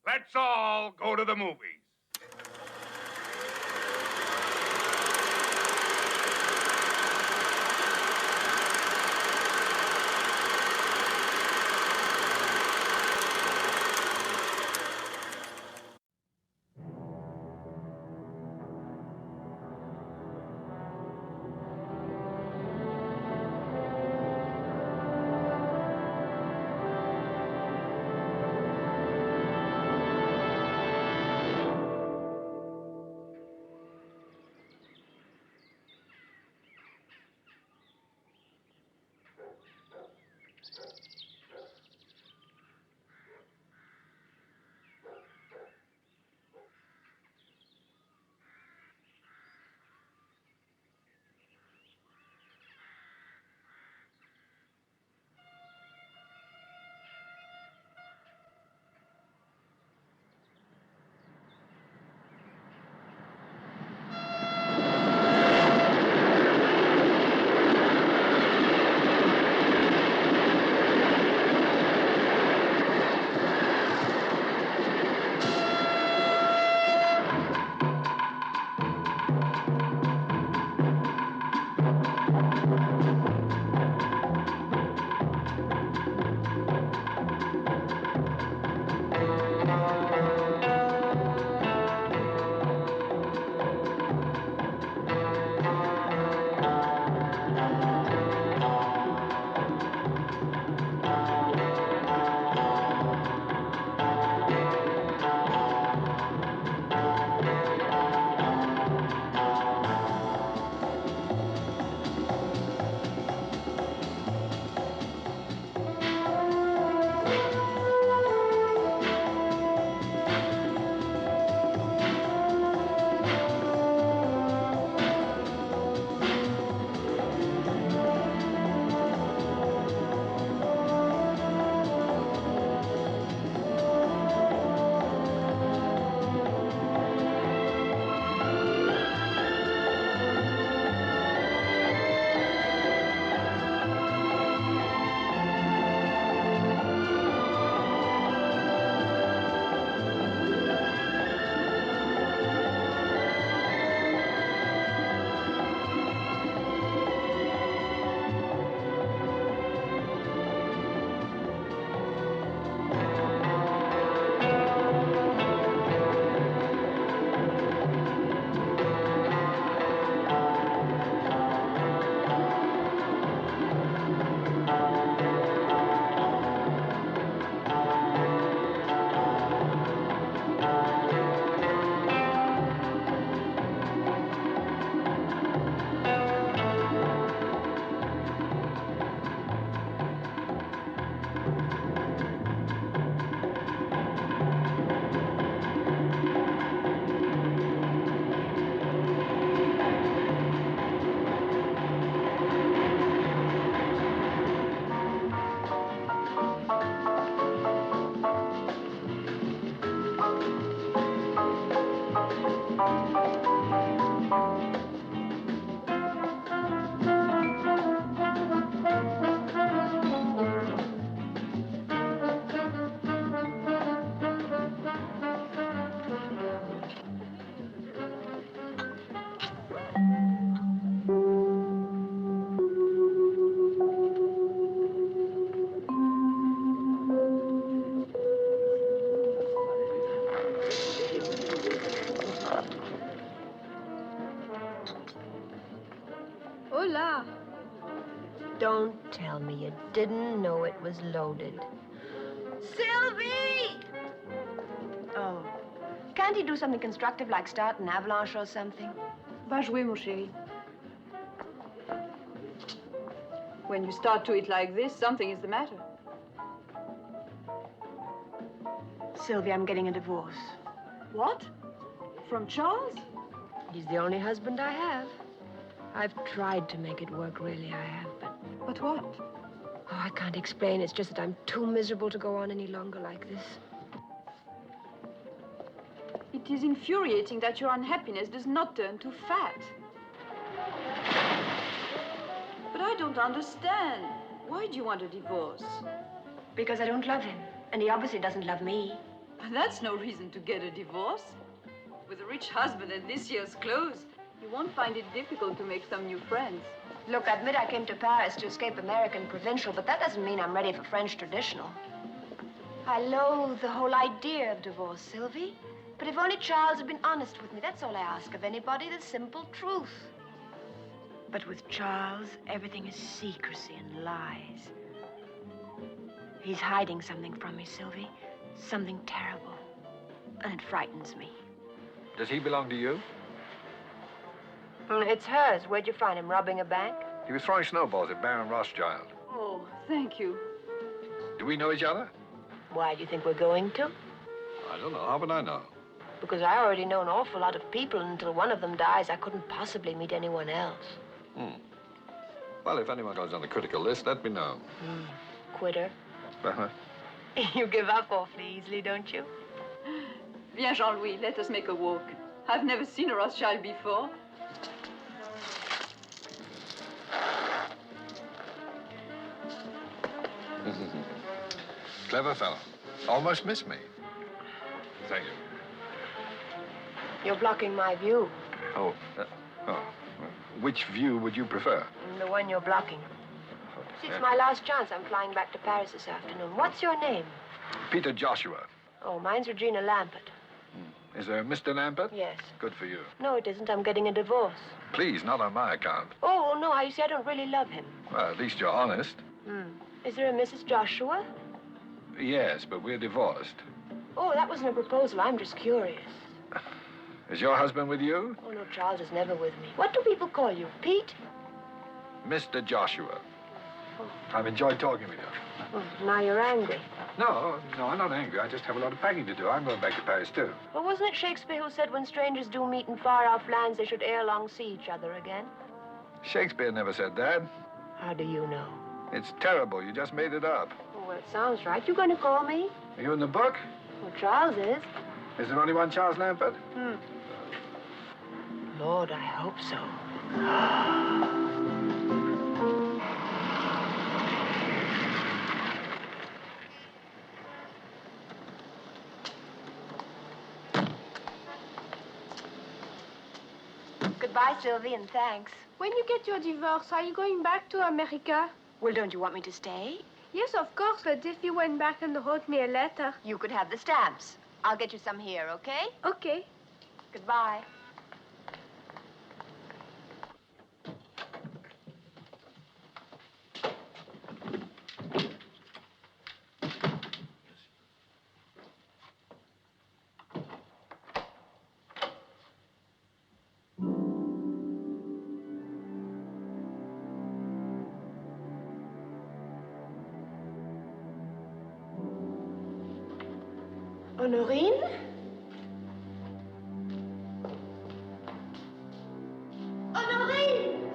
Let's all go to the movies. Hola. Don't tell me you didn't know it was loaded. Sylvie! Oh. Can't he do something constructive like start an avalanche or something? Va jouer, mon chéri. When you start to eat like this, something is the matter. Sylvie, I'm getting a divorce. What? From Charles? He's the only husband I have. I've tried to make it work, really, I have, but... But what? Oh, I can't explain. It's just that I'm too miserable to go on any longer like this. It is infuriating that your unhappiness does not turn to fat. But I don't understand. Why do you want a divorce? Because I don't love him, and he obviously doesn't love me. But that's no reason to get a divorce. With a rich husband and this year's clothes, you won't find it difficult to make some new friends. Look, I admit I came to Paris to escape American provincial, but that doesn't mean I'm ready for French traditional. I loathe the whole idea of divorce, Sylvie. But if only Charles had been honest with me, that's all I ask of anybody, the simple truth. But with Charles, everything is secrecy and lies. He's hiding something from me, Sylvie. Something terrible. And it frightens me. Does he belong to you? It's hers. Where'd you find him? Robbing a bank? He was throwing snowballs at Baron Rothschild. Oh, thank you. Do we know each other? Why do you think we're going to? I don't know. How would I know? Because I already know an awful lot of people, and until one of them dies, I couldn't possibly meet anyone else. Well, if anyone goes on the critical list, let me know. Quitter. Uh-huh. You give up awfully easily, don't you? Viens, Jean-Louis, let us make a walk. I've never seen a Rothschild before. Clever fellow. Almost missed me. Thank you. You're blocking my view. Oh. Which view would you prefer? The one you're blocking. See, it's my last chance. I'm flying back to Paris this afternoon. What's your name? Peter Joshua. Oh, mine's Regina Lampert. Is there Mr. Lampert? Yes. Good for you. No, it isn't. I'm getting a divorce. Please, not on my account. Oh, no, you see, I don't really love him. Well, at least you're honest. Is there a Mrs. Joshua? Yes, but we're divorced. Oh, that wasn't a proposal. I'm just curious. Is your husband with you? Oh, no, Charles is never with me. What do people call you? Pete? Mr. Joshua. I've enjoyed talking with you. Oh, now you're angry. No, I'm not angry. I just have a lot of packing to do. I'm going back to Paris, too. Well, wasn't it Shakespeare who said when strangers do meet in far-off lands, they should ere long see each other again? Shakespeare never said that. How do you know? It's terrible. You just made it up. Oh, well, it sounds right. You going to call me? Are you in the book? Well, Charles is. Is there only one Charles Lampert? Lord, I hope so. Goodbye, Sylvie, and thanks. When you get your divorce, are you going back to America? Well, don't you want me to stay? Yes, of course, but if you went back and wrote me a letter. You could have the stamps. I'll get you some here, okay? Okay. Goodbye. Honorine? Honorine!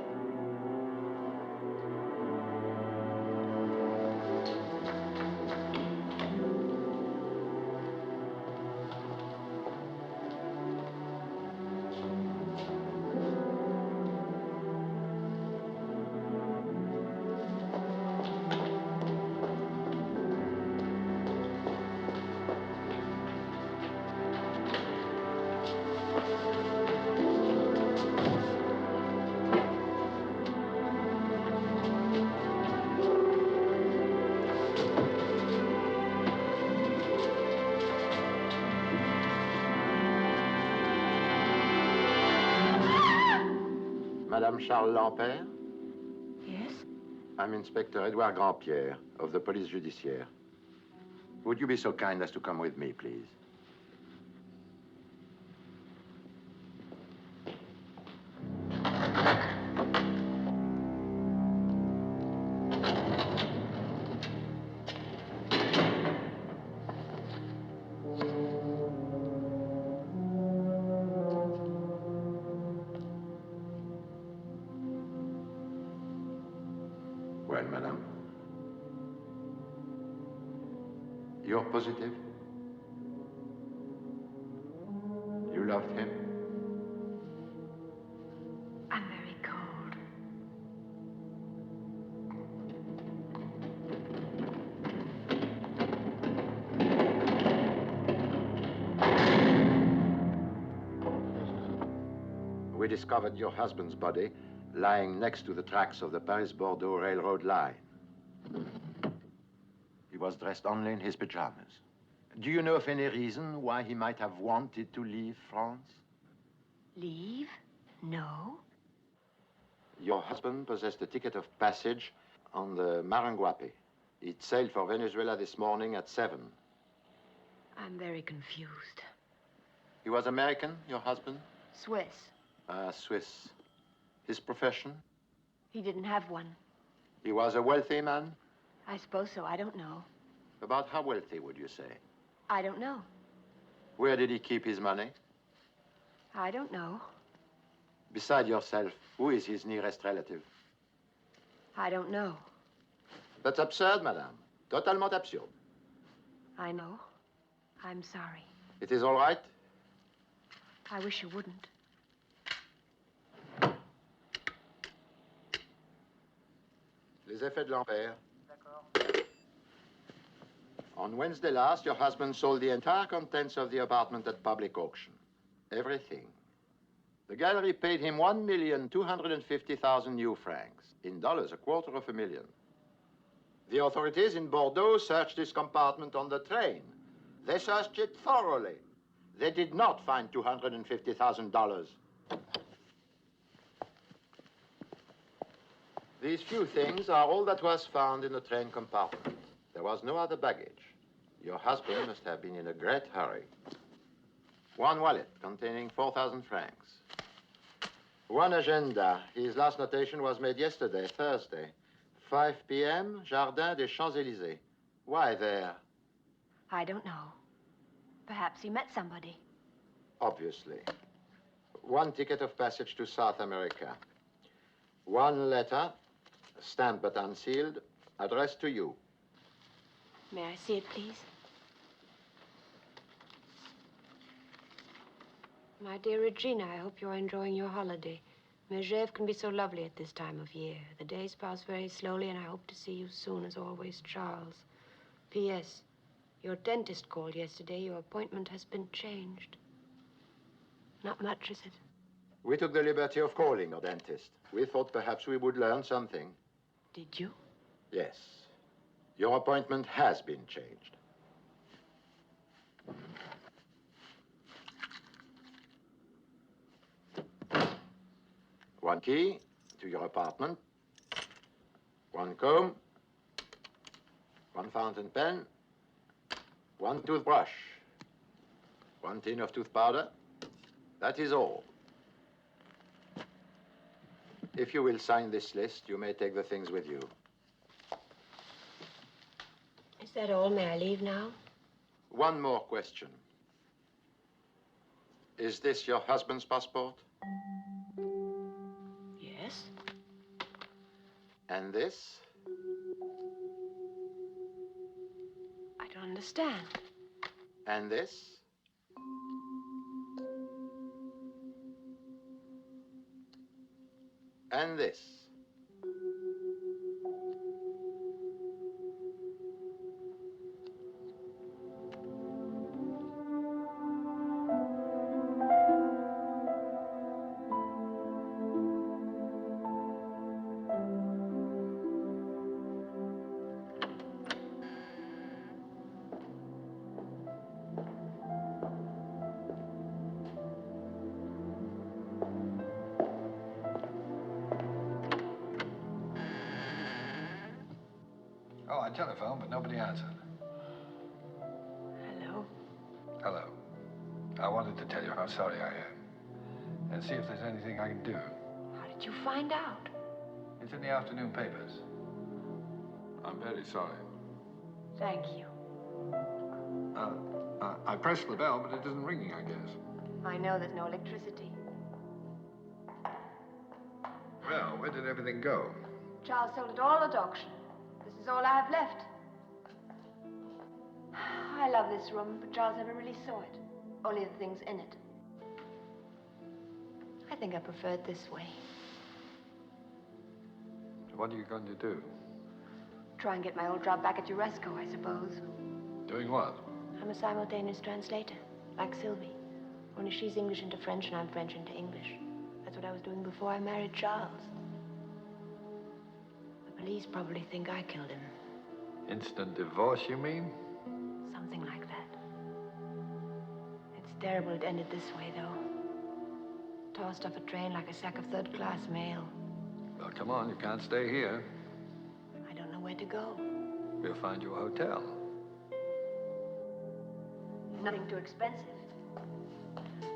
Madame Charles Lampert? Yes? I'm Inspector Edouard Grandpierre of the Police Judiciaire. Would you be so kind as to come with me, please? Well, madame. You're positive? You loved him? I'm very cold. we discovered your husband's body lying next to the tracks of the Paris-Bordeaux railroad line. He was dressed only in his pajamas. Do you know of any reason why he might have wanted to leave France? Leave? No. Your husband possessed a ticket of passage on the Marin. It sailed for Venezuela this morning at 7. I'm very confused. He was American, your husband? Swiss. Swiss. His profession? He didn't have one. He was a wealthy man? I suppose so. I don't know. About how wealthy, would you say? I don't know. Where did he keep his money? I don't know. Beside yourself, who is his nearest relative? I don't know. That's absurd, madame. Totalement absurde. I know. I'm sorry. It is all right? I wish you wouldn't. Les effets de Lampert. On Wednesday last, your husband sold the entire contents of the apartment at public auction. Everything. The gallery paid him 1,250,000 new francs. In dollars, $250,000. The authorities in Bordeaux searched his compartment on the train. They searched it thoroughly. They did not find $250,000. These few things are all that was found in the train compartment. There was no other baggage. Your husband must have been in a great hurry. One wallet containing 4,000 francs. One agenda. His last notation was made yesterday, Thursday. 5 p.m., Jardin des Champs-Élysées. Why there? I don't know. Perhaps he met somebody. Obviously. One ticket of passage to South America. One letter, stamped but unsealed, addressed to you. May I see it, please? My dear Regina, I hope you're enjoying your holiday. Megève can be so lovely at this time of year. The days pass very slowly, and I hope to see you soon, as always, Charles. P.S. Your dentist called yesterday. Your appointment has been changed. Not much, is it? We took the liberty of calling your dentist. We thought perhaps we would learn something. Did you? Yes. Your appointment has been changed. One key to your apartment. One comb. One fountain pen. One toothbrush. One tin of tooth powder. That is all. If you will sign this list, you may take the things with you. Is that all? May I leave now? One more question. Is this your husband's passport? Yes. And this? I don't understand. And this? And this? Oh, I telephoned, but nobody answered. Hello? Hello. I wanted to tell you how sorry I am. And see if there's anything I can do. How did you find out? It's in the afternoon papers. I'm very sorry. Thank you. I pressed the bell, but it isn't ringing, I guess. I know there's no electricity. Well, where did everything go? Charles sold it all at auction. This is all I have left. I love this room, but Charles never really saw it. Only the things in it. I think I prefer it this way. What are you going to do? Try and get my old job back at Uresco, I suppose. Doing what? I'm a simultaneous translator, like Sylvie. Only she's English into French and I'm French into English. That's That's what I was doing before I married Charles. The police probably think I killed him. Instant divorce, you mean? Something like that. It's terrible it ended this way, though. Tossed off a train like a sack of third-class mail. Well, come on, you can't stay here. I don't know where to go. We'll find you a hotel. Nothing too expensive.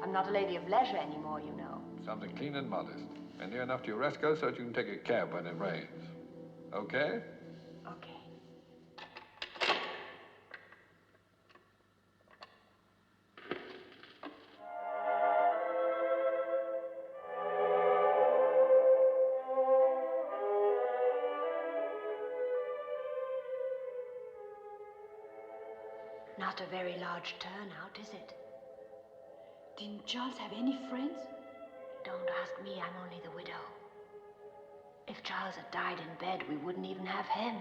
I'm not a lady of leisure anymore, you know. Something clean and modest. And near enough to your Resco so that you can take a cab when it rains. Okay? Okay. Not a very large turnout, is it? Didn't Charles have any friends? Don't ask me, I'm only the widow. If Charles had died in bed, we wouldn't even have him.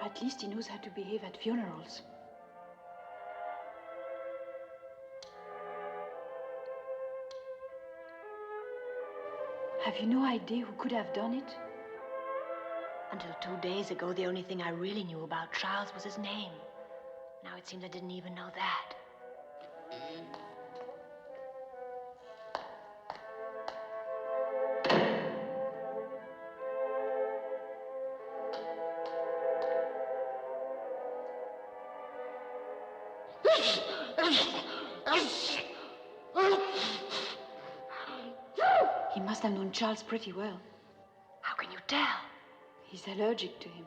At least he knows how to behave at funerals. Have you no idea who could have done it? Until 2 days ago, the only thing I really knew about Charles was his name. Now it seems I didn't even know that. He must have known Charles pretty well. How can you tell? He's allergic to him.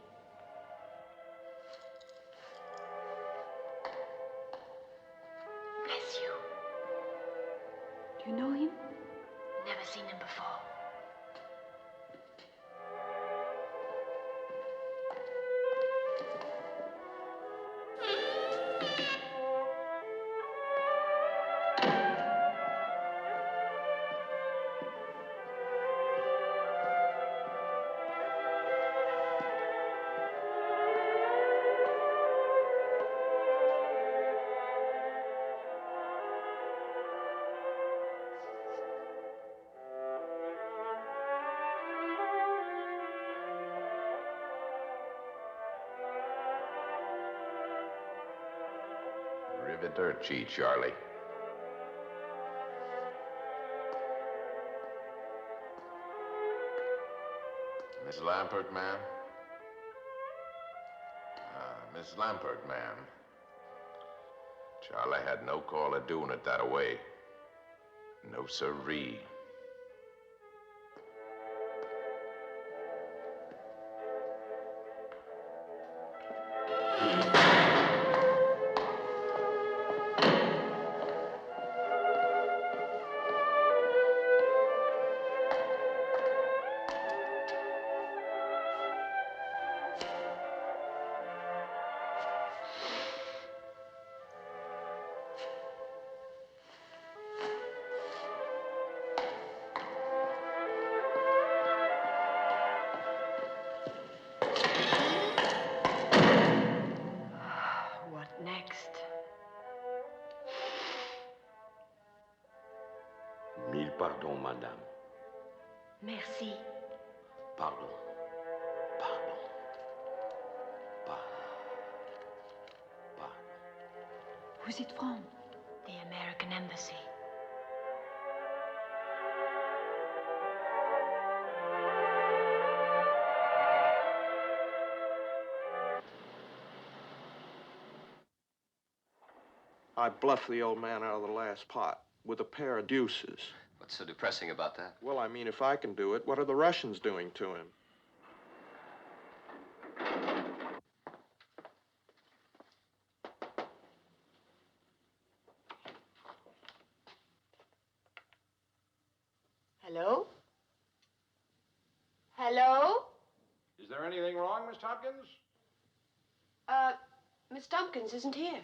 Bless you. Do you know him? Never seen him before. Arrivederci, Charlie. Miss Lampert, ma'am? Miss Lampert, ma'am. Charlie had no call of doing it that way. No sirree. Pardon, madame. Merci. Pardon. Pardon. Pardon. Pardon. Who's it from? The American Embassy. I bluffed the old man out of the last pot with a pair of deuces. What's so depressing about that? Well, I mean, if I can do it, what are the Russians doing to him? Hello? Hello? Is there anything wrong, Miss Tompkins? Miss Tompkins isn't here.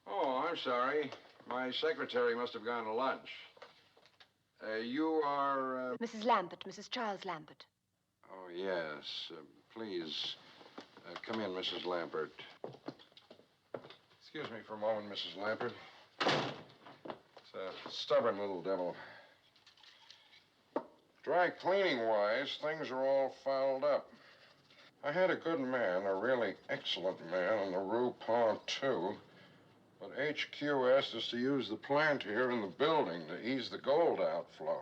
Oh, I'm sorry. My secretary must have gone to lunch. You are, Mrs. Lampert, Mrs. Charles Lampert. Oh, yes. Please, come in, Mrs. Lampert. Excuse me for a moment, Mrs. Lampert. It's a stubborn little devil. Dry cleaning-wise, things are all fouled up. I had a good man, a really excellent man, on the Rue Panthollow, but HQ asked us to use the plant here in the building to ease the gold outflow.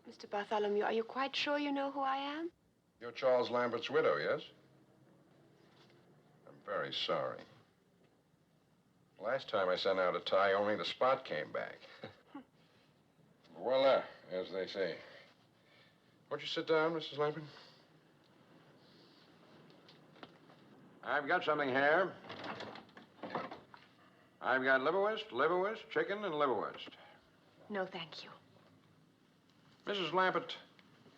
Mr. Bartholomew, are you quite sure you know who I am? You're Charles Lambert's widow, yes? I'm very sorry. Last time I sent out a tie, only the spot came back. Voila, as they say. Won't you sit down, Mrs. Lampert? I've got something here. I've got liverwurst, chicken, and liverwurst. No, thank you. Mrs. Lampert,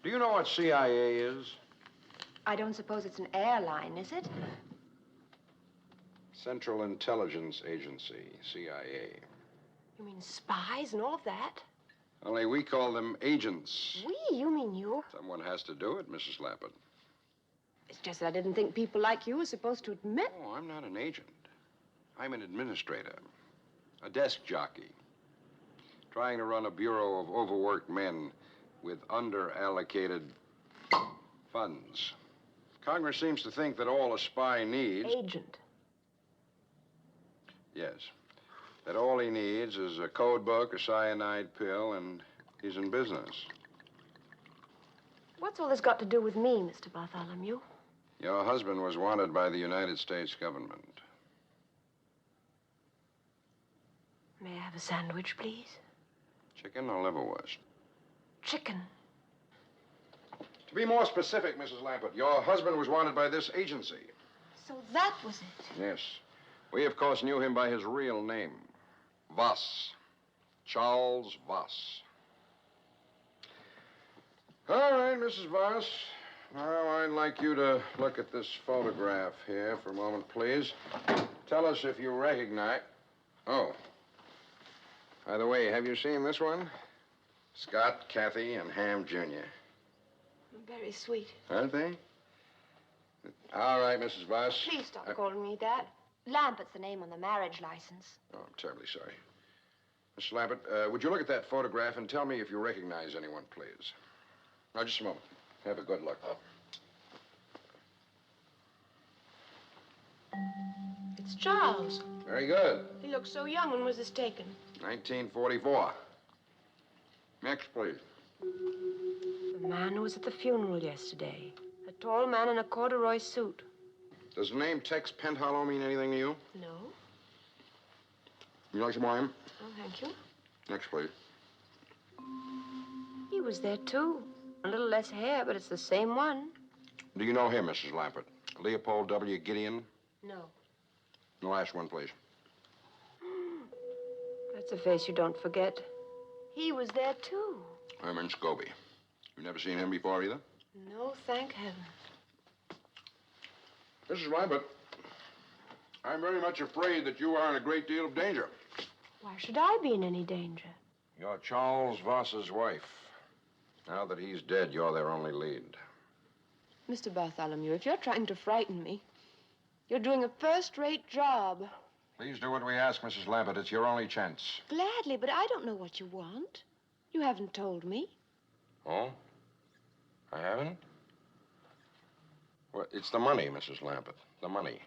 do you know what CIA is? I don't suppose it's an airline, is it? Central Intelligence Agency, CIA. You mean spies and all of that? Only we call them agents. We? You mean you? Someone has to do it, Mrs. Lampert. It's just that I didn't think people like you were supposed to admit. Oh, I'm not an agent. I'm an administrator, a desk jockey, trying to run a bureau of overworked men with under-allocated funds. Congress seems to think that all a spy needs... Agent. Yes. That all he needs is a code book, a cyanide pill, and he's in business. What's all this got to do with me, Mr. Bartholomew? Your husband was wanted by the United States government. May I have a sandwich, please? Chicken or liverwurst? Chicken. To be more specific, Mrs. Lampert, your husband was wanted by this agency. So that was it? Yes. We, of course, knew him by his real name. Voss. Charles Voss. All right, Mrs. Voss. Now, I'd like you to look at this photograph here for a moment, please. Tell us if you recognize... Oh. By the way, have you seen this one? Scott, Kathy, and Ham Jr. Very sweet. Aren't they? All right, Mrs. Voss. Please stop calling me that. Lampert's the name on the marriage license. Oh, I'm terribly sorry. Mrs. Lampert, would you look at that photograph and tell me if you recognize anyone, please? Now, just a moment. Have a good look. It's Charles. Very good. He looks so young. When was this taken? 1944. Next, please. The man who was at the funeral yesterday. A tall man in a corduroy suit. Does the name Tex Panthollow mean anything to you? No. You like some wine? Oh, thank you. Next, please. He was there, too. A little less hair, but it's the same one. Do you know him, Mrs. Lampert? Leopold W. Gideon? No. The last one, please. That's a face you don't forget. He was there, too. Herman Scobie. You've never seen him before, either? No, thank heaven. Mrs. Lampert, I'm very much afraid that you are in a great deal of danger. Why should I be in any danger? You're Charles Voss's wife. Now that he's dead, you're their only lead. Mr. Bartholomew, if you're trying to frighten me, you're doing a first-rate job. Please do what we ask, Mrs. Lampert. It's your only chance. Gladly, but I don't know what you want. You haven't told me. Oh? I haven't? Well, it's the money, Mrs. Lampert. The money.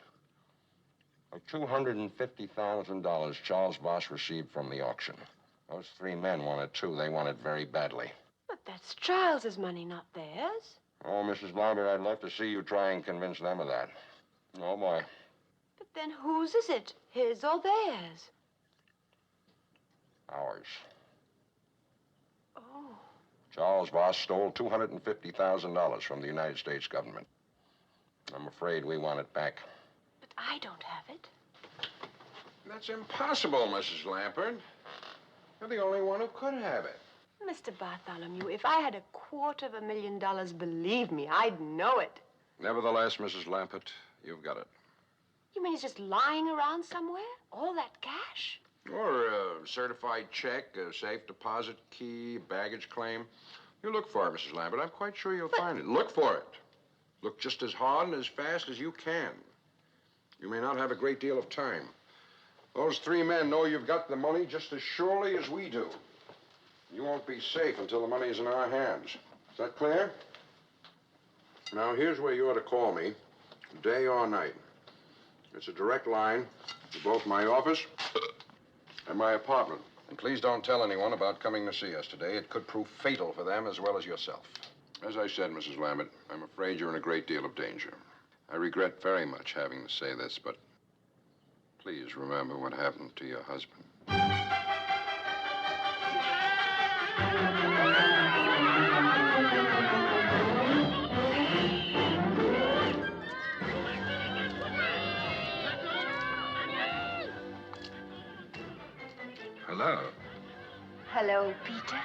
The $250,000 Charles Voss received from the auction. Those three men want it, too. They want it very badly. But that's Charles's money, not theirs. Oh, Mrs. Lampert, I'd love to see you try and convince them of that. Oh, boy. But then whose is it? His or theirs? Ours. Oh. Charles Voss stole $250,000 from the United States government. I'm afraid we want it back. But I don't have it. That's impossible, Mrs. Lampert. You're the only one who could have it. Mr. Bartholomew, if I had $250,000, believe me, I'd know it. Nevertheless, Mrs. Lampert, you've got it. You mean he's just lying around somewhere? All that cash? Or a certified check, a safe deposit key, baggage claim. You look for it, Mrs. Lampert. I'm quite sure you'll find it. Look for it. Look just as hard and as fast as you can. You may not have a great deal of time. Those 3 men know you've got the money just as surely as we do. You won't be safe until the money's in our hands. Is that clear? Now, here's where you ought to call me, day or night. It's a direct line to both my office and my apartment. And please don't tell anyone about coming to see us today. It could prove fatal for them as well as yourself. As I said, Mrs. Lampert, I'm afraid you're in a great deal of danger. I regret very much having to say this, but please remember what happened to your husband. Hello. Hello, Peter.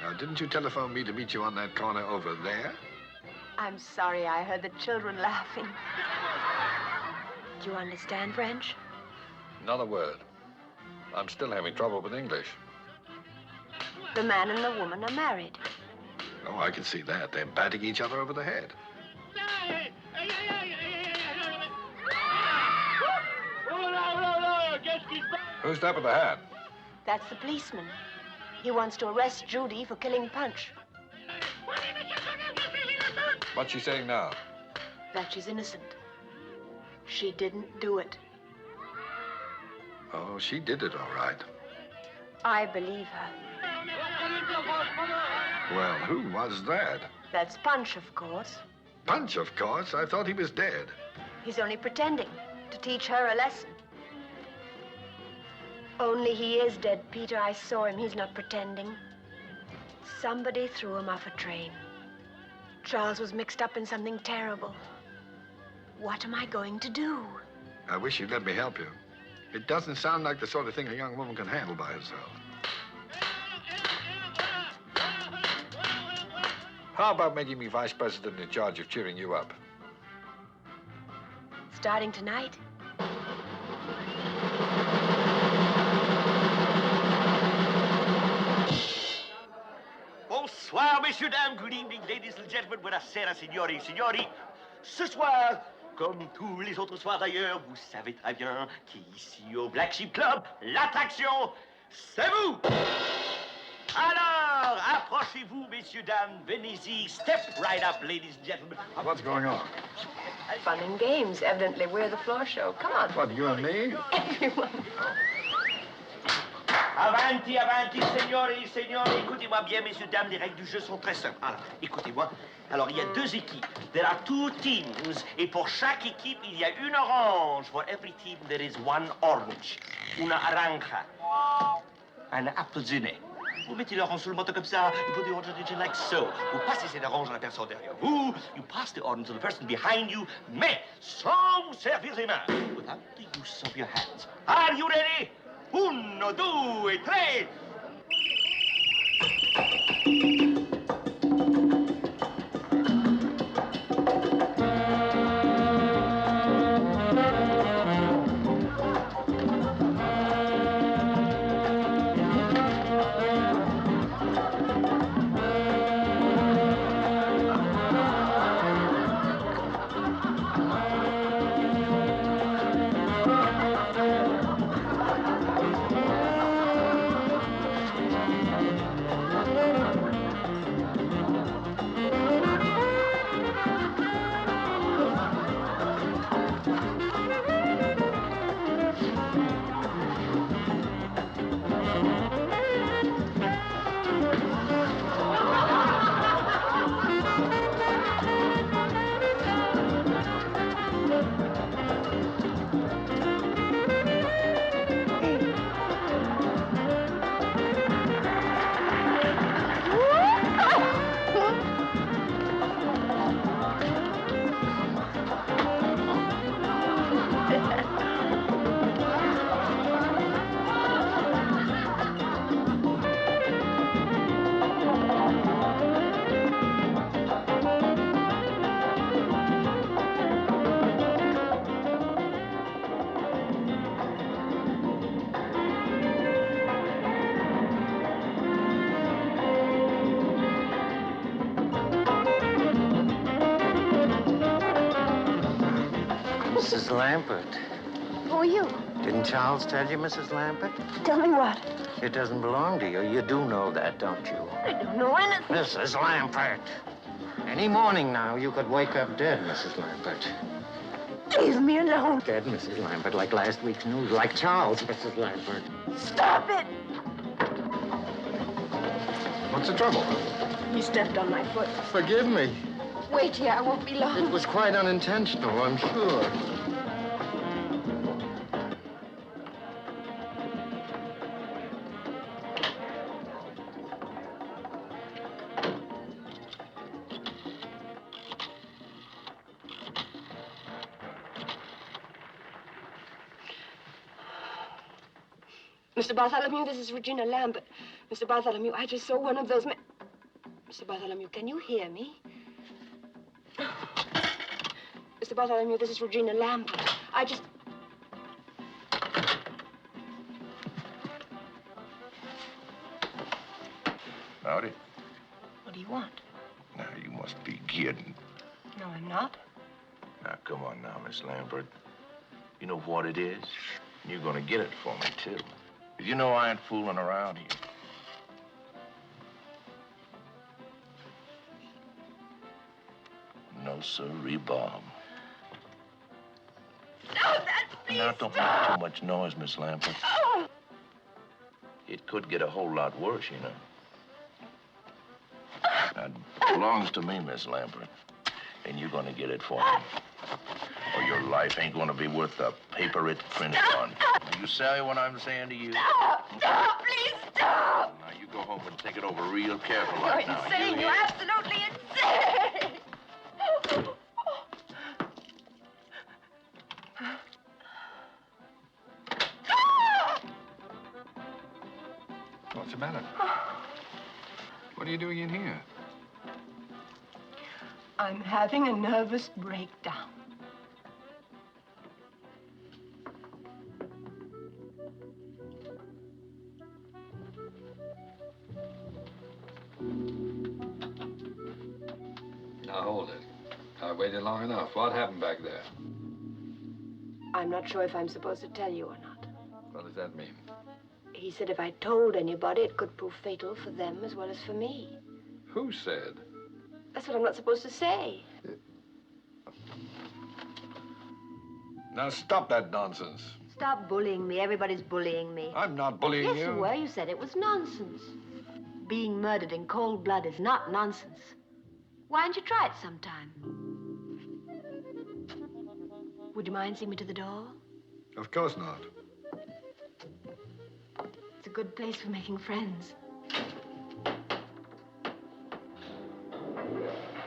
Now, didn't you telephone me to meet you on that corner over there? I'm sorry I heard the children laughing. Do you understand French? Not a word. I'm still having trouble with English. The man and the woman are married. Oh, I can see that. They're batting each other over the head. Who's that with the hat? That's the policeman. He wants to arrest Judy for killing Punch. What's she saying now? That she's innocent. She didn't do it. Oh, she did it all right. I believe her. Well, who was that? That's Punch, of course. Punch, of course. I thought he was dead. He's only pretending to teach her a lesson. Only he is dead, Peter. I saw him. He's not pretending. Somebody threw him off a train. Charles was mixed up in something terrible. What am I going to do? I wish you'd let me help you. It doesn't sound like the sort of thing a young woman can handle by herself. How about making me vice president in charge of cheering you up? Starting tonight? Bonsoir, messieurs, dames. Good evening, ladies and gentlemen. Buonasera, signori, signori. Ce soir, comme tous les autres soirs d'ailleurs, vous savez très bien qu'ici au Black Sheep Club, l'attraction, c'est vous. Alors, approchez-vous, messieurs, dames. Venez-y. Step right up, ladies and gentlemen. What's going on? Fun and games. Evidently, we're the floor show. Come on. What, you and me? Everyone. Avanti, avanti, signori, signori. Écoutez-moi bien, messieurs, dames, les règles du jeu sont très simples. Alors, écoutez-moi. Alors, il y a 2 équipes. There are 2 teams. Et pour chaque équipe, il y a une orange. For every team, there is one orange. Una naranja. Un appelsiné. Vous mettez l'orange sur le moto comme ça. You put the orange on it like so. Vous passez cette orange à la personne derrière vous. You pass the orange to the person behind you. Mais sans vous servir les mains. Without the use of your hands. Are you ready? 1, 2, 3. Mrs. Lampert, Who are you? Didn't Charles tell you, Mrs. Lampert? Tell me what? It doesn't belong to you. You do know that, don't you? I don't know anything. Mrs. Lampert. Any morning now, you could wake up dead, Mrs. Lampert. Leave me alone. Dead, Mrs. Lampert, like last week's news. Like Charles, Mrs. Lampert. Stop it. What's the trouble? You stepped on my foot. Forgive me. Wait here, I won't be long. It was quite unintentional, I'm sure. Mr. Bartholomew, this is Regina Lampert. Mr. Bartholomew, I just saw one of those men. Mr. Bartholomew, can you hear me? Mr. Bartholomew, this is Regina Lampert. I just... Howdy. What do you want? Now, you must be kidding. No, I'm not. Now, come on now, Miss Lampert. You know what it is? You're gonna get it for me, too. You know I ain't fooling around here. No, sirree, Bob. No, that's please. Now, don't make too much noise, Miss Lampert. Oh. It could get a whole lot worse, you know. Now, it belongs to me, Miss Lampert. And you're gonna get it for me. Or your life ain't gonna be worth the paper it's printed on. Do you say what I'm saying to you? Stop! Stop! Please stop! Now, you go home and think it over real careful You're right now. insane. You're absolutely insane. What's the matter? What are you doing in here? I'm having a nervous breakdown. Now, hold it. I waited long enough. What happened back there? I'm not sure if I'm supposed to tell you or not. What does that mean? He said if I told anybody, it could prove fatal for them as well as for me. Who said? That's what I'm not supposed to say. Now, stop that nonsense. Stop bullying me. Everybody's bullying me. I'm not bullying Yes, you. you were. You said it was nonsense. Being murdered in cold blood is not nonsense. Why don't you try it sometime? Would you mind seeing me to the door? Of course not. It's a good place for making friends.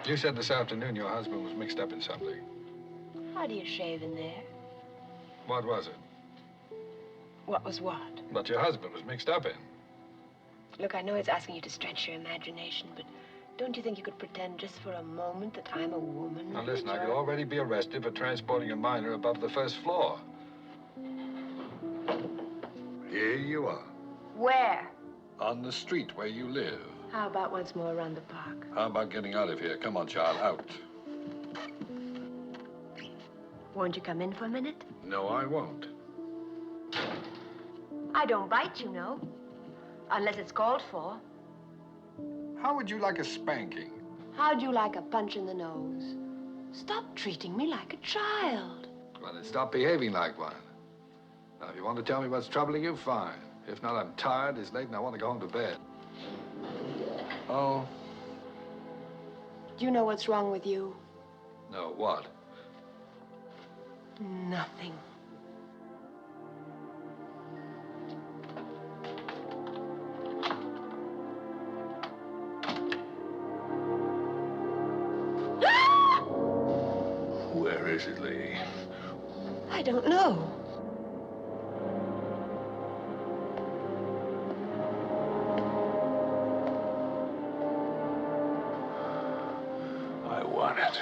You said this afternoon your husband was mixed up in something. How do you shave in there? What was it? What was what? What your husband was mixed up in. Look, I know it's asking you to stretch your imagination, but don't you think you could pretend just for a moment that I'm a woman? Now, listen, I could already be arrested for transporting a minor above the first floor. Here you are. Where? On the street where you live. How about once more around the park? How about getting out of here? Come on, child, out. Won't you come in for a minute? No, I won't. I don't bite, you know. Unless it's called for. How would you like a spanking? How'd you like a punch in the nose? Stop treating me like a child. Well, then stop behaving like one. Now, if you want to tell me what's troubling you, fine. If not, I'm tired, it's late, and I want to go home to bed. Oh? Do you know what's wrong with you? No, what? Nothing. Where is it, lady? I don't know. I want it.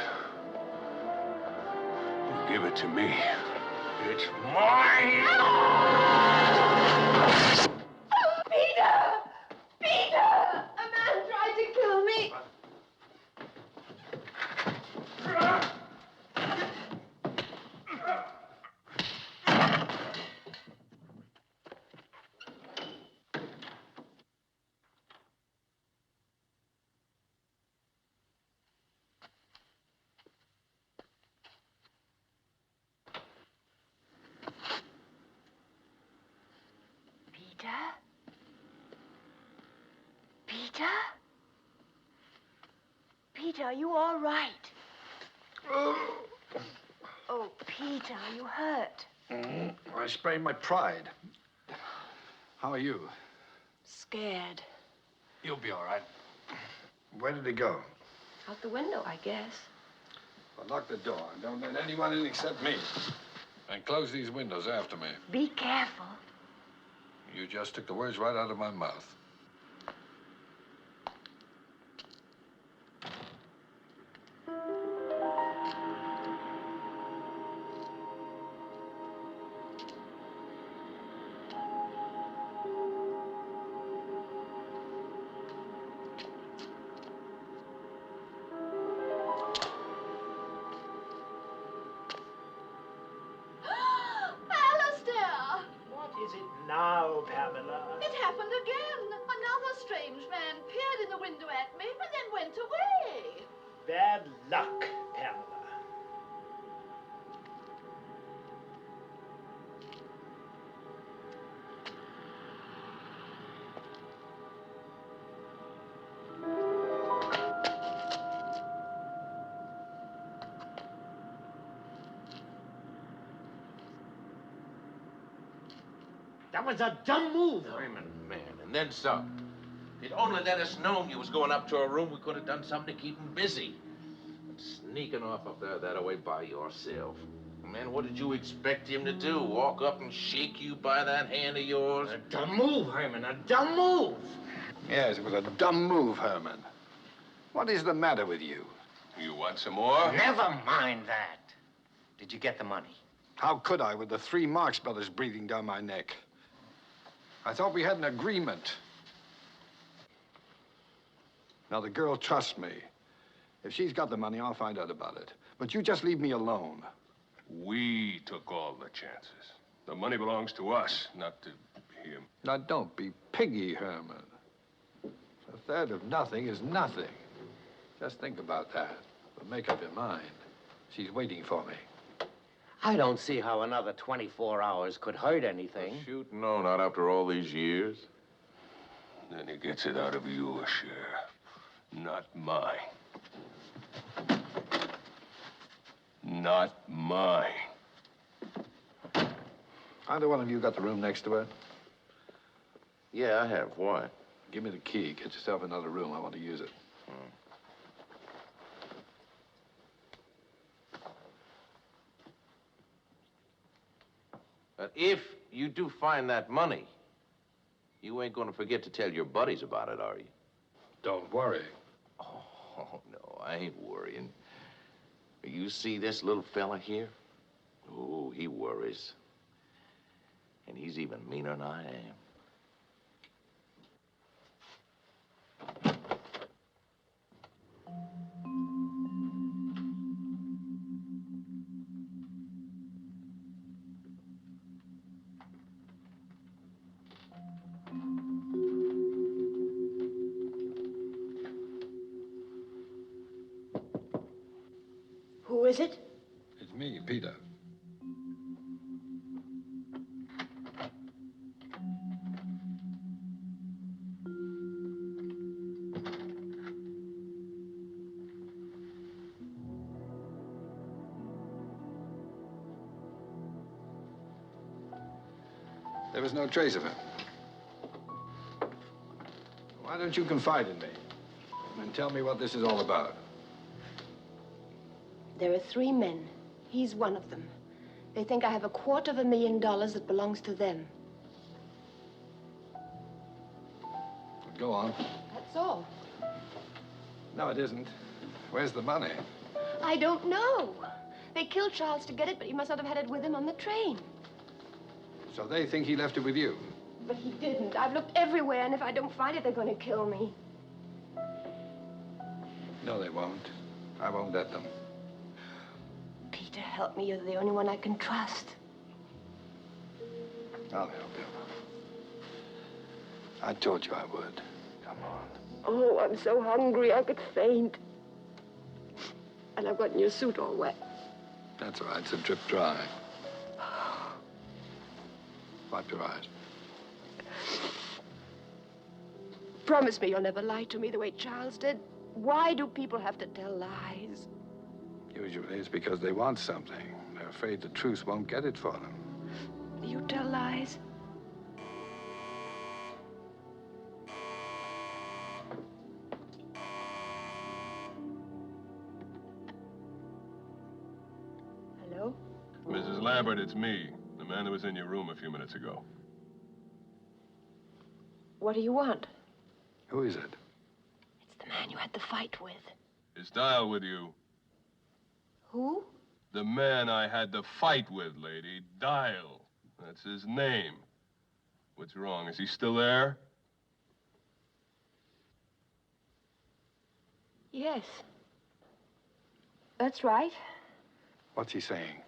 You give it to me. It's mine! Peter! Peter! A man tried to kill me! are you all right? Oh, Peter, are you hurt? I sprained my pride. How are you? Scared. You'll be all right. Where did he go? Out the window, I guess. Well, lock the door. Don't let anyone in except me. And close these windows after me. Be careful. You just took the words right out of my mouth. Now, Pamela. It happened again. Another strange man peered in the window at me, but then went away. Bad luck, Pamela. That was a dumb move. Herman, man, and then some. If you'd only let us know you was going up to a room, we could have done something to keep him busy. But sneaking off up there that way by yourself. Man, what did you expect him to do? Walk up and shake you by that hand of yours? A dumb move, Herman, a dumb move. Yes, it was a dumb move, Herman. What is the matter with you? You want some more? Never mind that. Did you get the money? How could I with the 3 Marx Brothers breathing down my neck? I thought we had an agreement. Now, the girl trusts me. If she's got the money, I'll find out about it. But you just leave me alone. We took all the chances. The money belongs to us, not to him. Now, don't be piggy, Herman. A third of nothing is nothing. Just think about that. But make up your mind. She's waiting for me. I don't see how another 24 hours could hurt anything. Shoot, no, not after all these years. Then he gets it out of your share, not mine. Not mine. Either one of you got the room next to her? Yeah, I have. Why? Give me the key. Get yourself another room. I want to use it. But if you do find that money, you ain't gonna forget to tell your buddies about it, are you? Don't worry. Oh, no, I ain't worrying. You see this little fella here? Oh, he worries. And he's even meaner than I am. Who is it? It's me, Peter. There was no trace of him. Why don't you confide in me and tell me what this is all about? There are 3 men. He's one of them. They think I have $250,000 that belongs to them. Go on. That's all. No, it isn't. Where's the money? I don't know. They killed Charles to get it, but he must not have had it with him on the train. So they think he left it with you? But he didn't. I've looked everywhere, and if I don't find it, they're going to kill me. No, they won't. I won't let them. Peter, help me. You're the only one I can trust. I'll help you. I told you I would. Come on. Oh, I'm so hungry I could faint. And I've gotten your suit all wet. That's all right. It's a drip dry. Wipe your eyes. Promise me you'll never lie to me the way Charles did. Why do people have to tell lies? Usually it's because they want something. They're afraid the truth won't get it for them. You tell lies? Hello? Mrs. Lampert, it's me. The man who was in your room a few minutes ago. What do you want? Who is it? It's the man you had the fight with. Is Dyle with you? Who? The man I had the fight with, lady. Dyle. That's his name. What's wrong? Is he still there? Yes. That's right. What's he saying?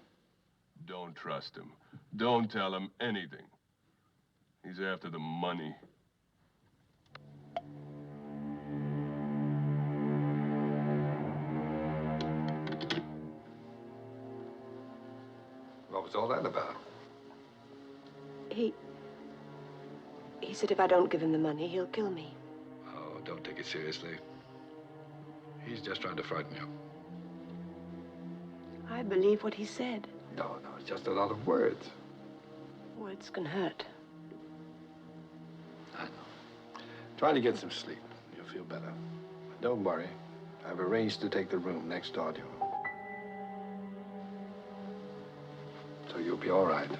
Don't trust him. Don't tell him anything. He's after the money. What was all that about? He said if I don't give him the money, he'll kill me. Oh, don't take it seriously. He's just trying to frighten you. I believe what he said. No, it's just a lot of words. Words can hurt. I know. Try to get some sleep. You'll feel better. Don't worry. I've arranged to take the room next door to you. So you'll be all right.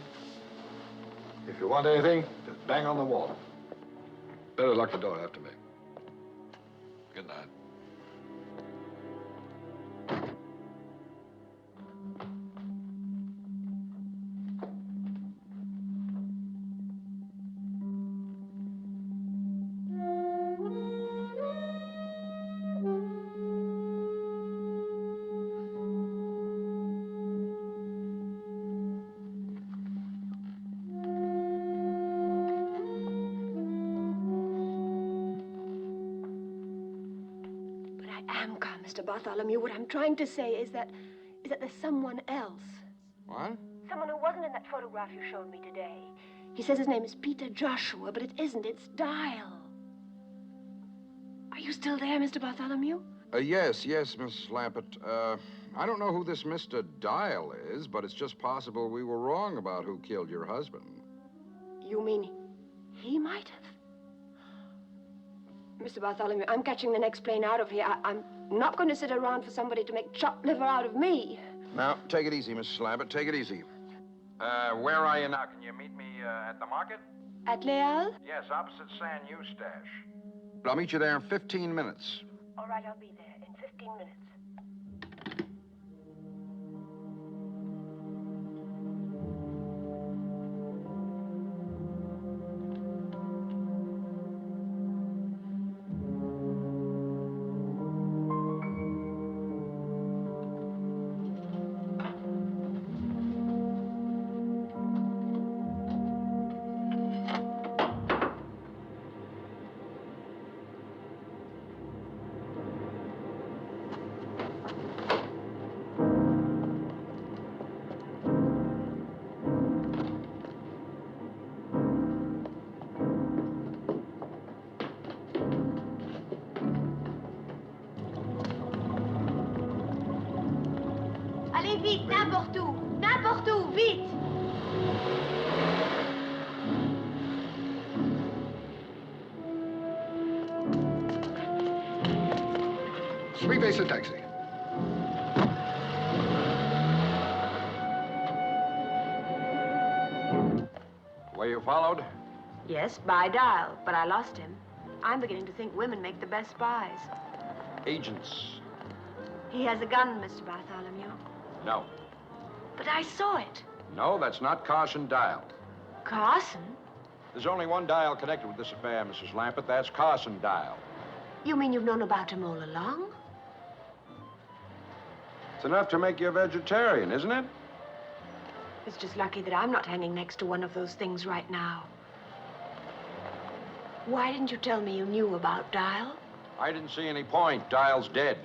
If you want anything, just bang on the wall. Better lock the door after me. Good night. Mr. Bartholomew, what I'm trying to say is that there's someone else. What? Someone who wasn't in that photograph you showed me today. He says his name is Peter Joshua, but it isn't. It's Dyle. Are you still there, Mr. Bartholomew? Yes, Miss Lampert. I don't know who this Mr. Dyle is, but it's just possible we were wrong about who killed your husband. You mean he might have? Mr. Bartholomew, I'm catching the next plane out of here. I'm not going to sit around for somebody to make chopped liver out of me. Now, take it easy, Mrs. Lampert. Take it easy. Where are you now? Can you meet me at the market? At Leal? Yes, opposite San Eustache. I'll meet you there in 15 minutes. All right, I'll be there in 15 minutes. Allez vite, n'importe où, vite. Three-base a taxi. Were you followed? Yes, by Dyle, but I lost him. I'm beginning to think women make the best spies. Agents. He has a gun, Mr. Bartholomew. No. But I saw it. No, that's not Carson Dyle. Carson? There's only one Dyle connected with this affair, Mrs. Lampert. That's Carson Dyle. You mean you've known about him all along? It's enough to make you a vegetarian, isn't it? It's just lucky that I'm not hanging next to one of those things right now. Why didn't you tell me you knew about Dyle? I didn't see any point. Dyle's dead.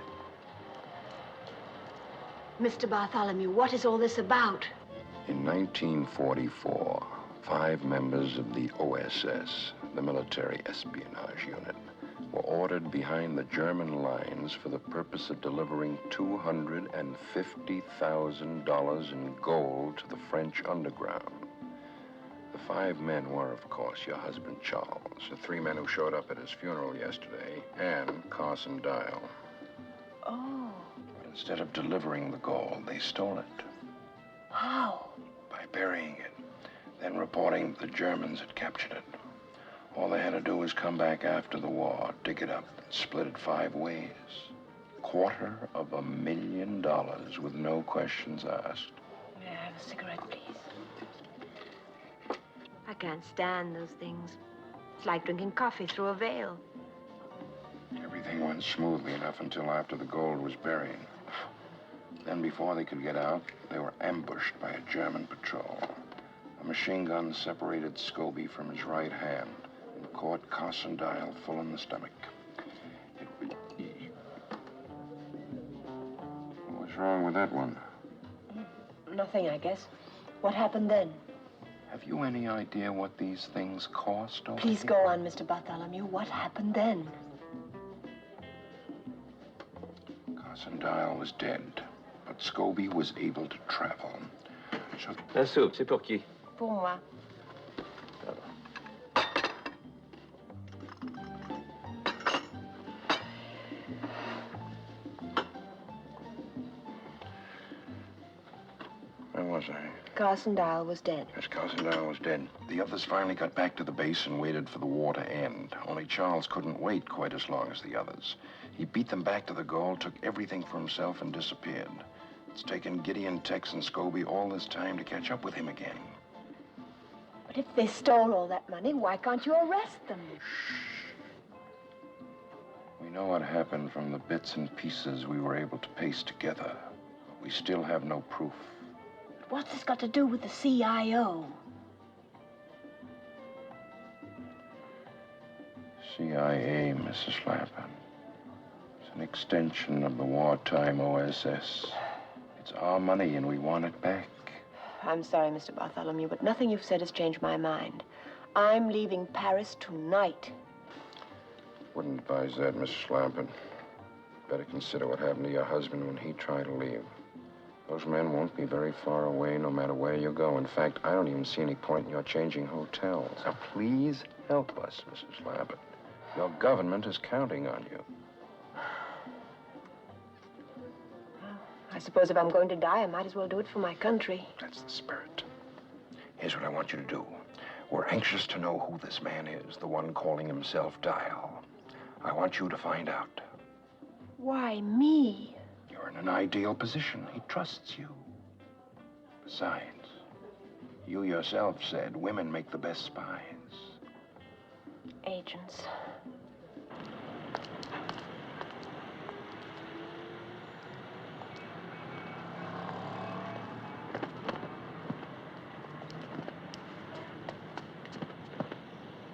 Mr. Bartholomew, what is all this about? In 1944, 5 members of the OSS, the Military Espionage Unit, were ordered behind the German lines for the purpose of delivering $250,000 in gold to the French underground. The 5 men were, of course, your husband, Charles, the 3 men who showed up at his funeral yesterday, and Carson Dyle. Oh. Instead of delivering the gold, they stole it. How? By burying it, then reporting the Germans had captured it. All they had to do was come back after the war, dig it up, and split it 5 ways. $250,000 with no questions asked. May I have a cigarette, please? I can't stand those things. It's like drinking coffee through a veil. Everything went smoothly enough until after the gold was buried. Then, before they could get out, they were ambushed by a German patrol. A machine gun separated Scobie from his right hand and caught Carson Dyle full in the stomach. What's wrong with that one? Nothing, I guess. What happened then? Have you any idea what these things cost? Please go on, Mr. Bartholomew. What happened then? Carson Dyle was dead, but Scobie was able to travel. So... La soupe, c'est pour qui? Pour moi. Where was I? Carson Dyle was dead. Yes, Carson Dyle was dead. The others finally got back to the base and waited for the war to end. Only Charles couldn't wait quite as long as the others. He beat them back to the goal, took everything for himself, and disappeared. It's taken Gideon, Tex, and Scobie all this time to catch up with him again. But if they stole all that money, why can't you arrest them? We know what happened from the bits and pieces we were able to paste together. But we still have no proof. What's this got to do with the CIO? CIA, Mrs. Lampert. It's an extension of the wartime OSS. It's our money, and we want it back. I'm sorry, Mr. Bartholomew, but nothing you've said has changed my mind. I'm leaving Paris tonight. Wouldn't advise that, Mrs. Lampert. Better consider what happened to your husband when he tried to leave. Those men won't be very far away no matter where you go. In fact, I don't even see any point in your changing hotels. Now, please help us, Mrs. Lampert. Your government is counting on you. I suppose if I'm going to die, I might as well do it for my country. That's the spirit. Here's what I want you to do. We're anxious to know who this man is, the one calling himself Dyle. I want you to find out. Why me? You're in an ideal position. He trusts you. Besides, you yourself said women make the best spies. Agents.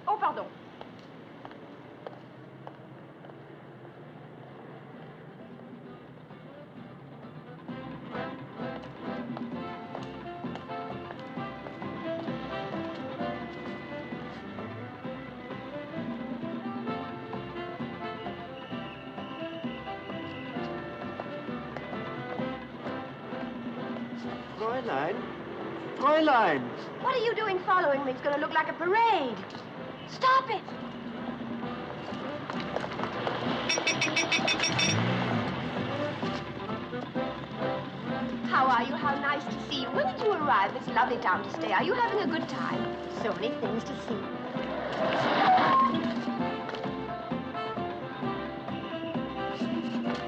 Oh, pardon. Fräulein! What are you doing following me? It's going to look like a parade. Stop it! How are you? How nice to see you. When did you arrive? It's a lovely town to stay. Are you having a good time? So many things to see.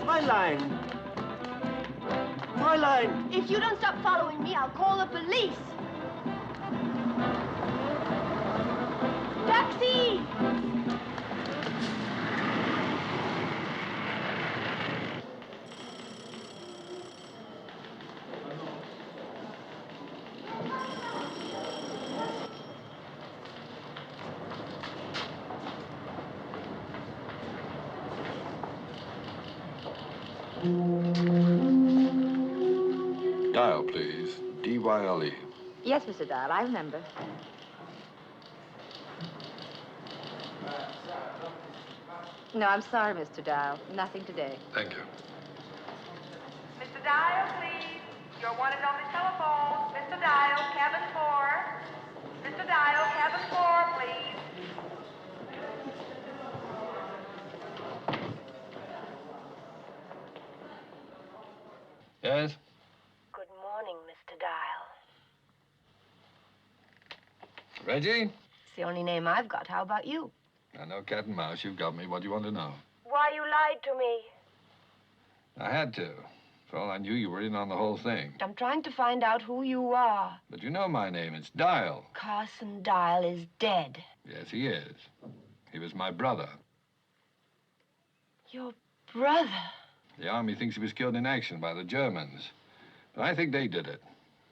Fräulein! Fräulein! If you don't stop following me, I'll call the police. Taxi! Dyle, please. D-Y-L-E. Yes, Mr. Dyle, I remember. No, I'm sorry, Mr. Dyle. Nothing today. Thank you. Mr. Dyle, please. You're wanted on the telephone. Mr. Dyle, cabin 4. Mr. Dyle, cabin 4, please. Yes? Good morning, Mr. Dyle. Reggie? It's the only name I've got. How about you? I know cat and mouse. You've got me. What do you want to know? Why you lied to me? I had to. For all I knew, you were in on the whole thing. I'm trying to find out who you are. But you know my name. It's Dyle. Carson Dyle is dead. Yes, he is. He was my brother. Your brother? The Army thinks he was killed in action by the Germans. But I think they did it.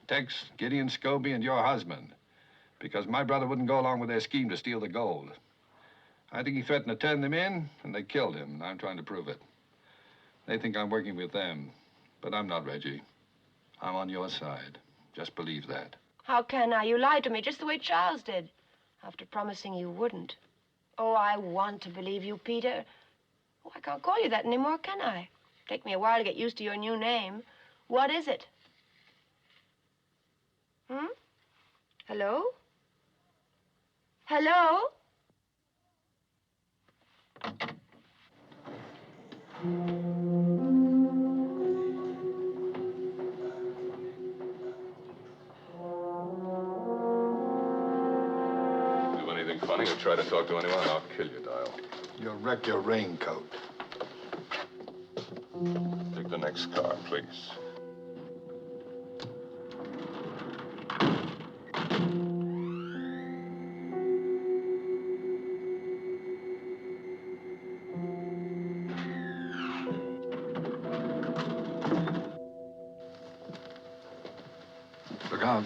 Tex, Gideon, Scobie, and your husband. Because my brother wouldn't go along with their scheme to steal the gold. I think he threatened to turn them in, and they killed him. And I'm trying to prove it. They think I'm working with them. But I'm not, Reggie. I'm on your side. Just believe that. How can I? You lied to me just the way Charles did. After promising you wouldn't. Oh, I want to believe you, Peter. Oh, I can't call you that anymore, can I? Take me a while to get used to your new name. What is it? Hello? Hello? Do anything funny or try to talk to anyone, and I'll kill you, Dyle. You'll wreck your raincoat. Take the next car, please. Look out.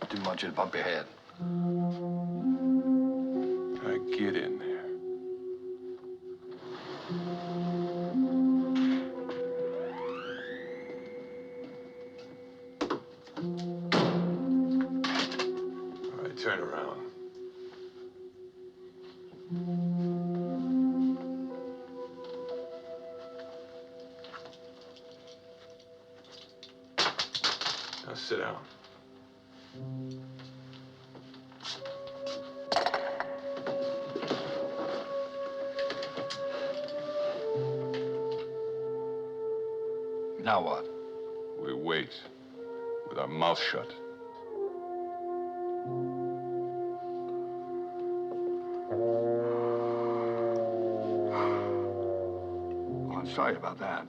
Didn't want you to bump your head. Get in there. All right, turn around. Now sit down. Now what? We wait with our mouth shut. Oh, I'm sorry about that.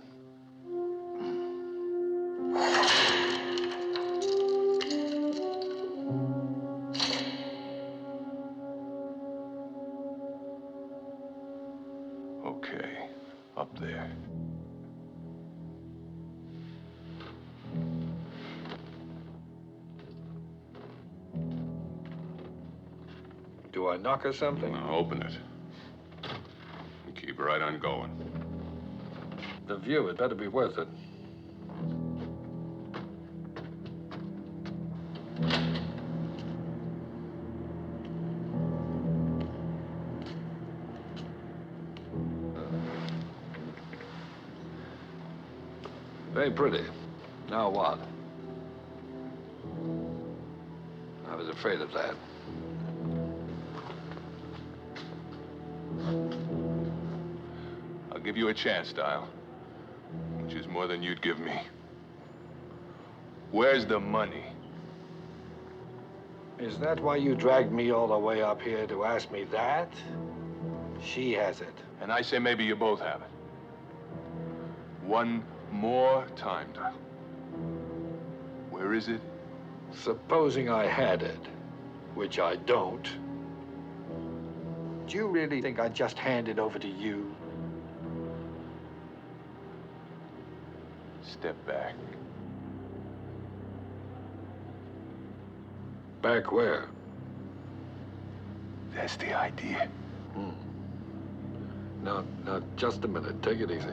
Okay, up there. Do I knock or something? Now, open it. And keep right on going. The view, it better be worth it. Very pretty. Now what? I was afraid of that. I'll give you a chance, Dyle. Which is more than you'd give me. Where's the money? Is that why you dragged me all the way up here to ask me that? She has it. And I say maybe you both have it. One more time, Dyle. Where is it? Supposing I had it, which I don't, do you really think I'd just hand it over to you? Step back. Back where? That's the idea. Now, just a minute. Take it easy.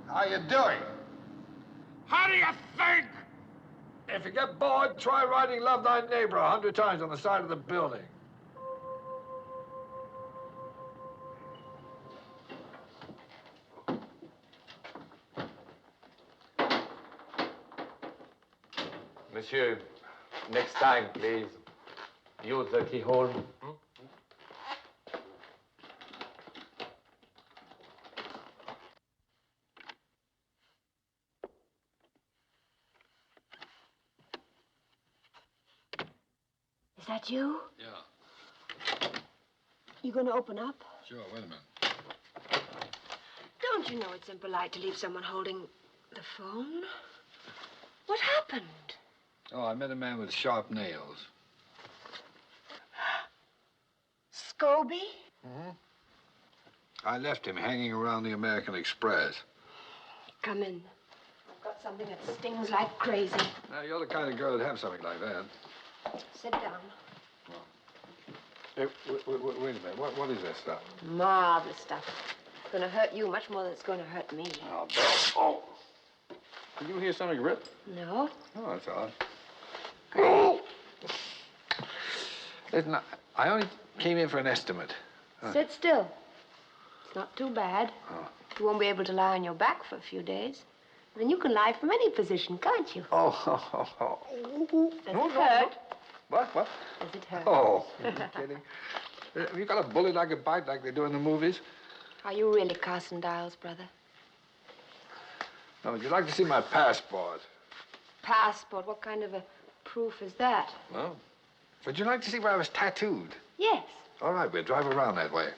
How you doing? How do you think? If you get bored, try writing Love Thy Neighbor 100 times on the side of the building. Monsieur, next time, please, use the keyhole. Is that you? Yeah. You going to open up? Sure, wait a minute. Don't you know it's impolite to leave someone holding the phone? What happened? Oh, I met a man with sharp nails. Scobie? Mm-hmm. I left him hanging around the American Express. Come in. I've got something that stings like crazy. Now, you're the kind of girl that'd have something like that. Sit down. Hey, wait a minute. What is that stuff? Marvelous stuff. It's going to hurt you much more than it's going to hurt me. Oh, Bill. Oh. Did you hear something rip? No. Oh, that's odd. Oh! Listen, I only came in for an estimate. Sit still. It's not too bad. Oh. You won't be able to lie on your back for a few days. Then you can lie from any position, can't you? Oh. Does it hurt? What? Does it hurt? Oh, are you kidding? Have you got a bullet I could bite like they do in the movies? Are you really Carson Dyle's brother? Now, would you like to see my passport? Passport? What kind of a proof is that? Well, would you like to see where I was tattooed? Yes. All right, we'll drive around that way.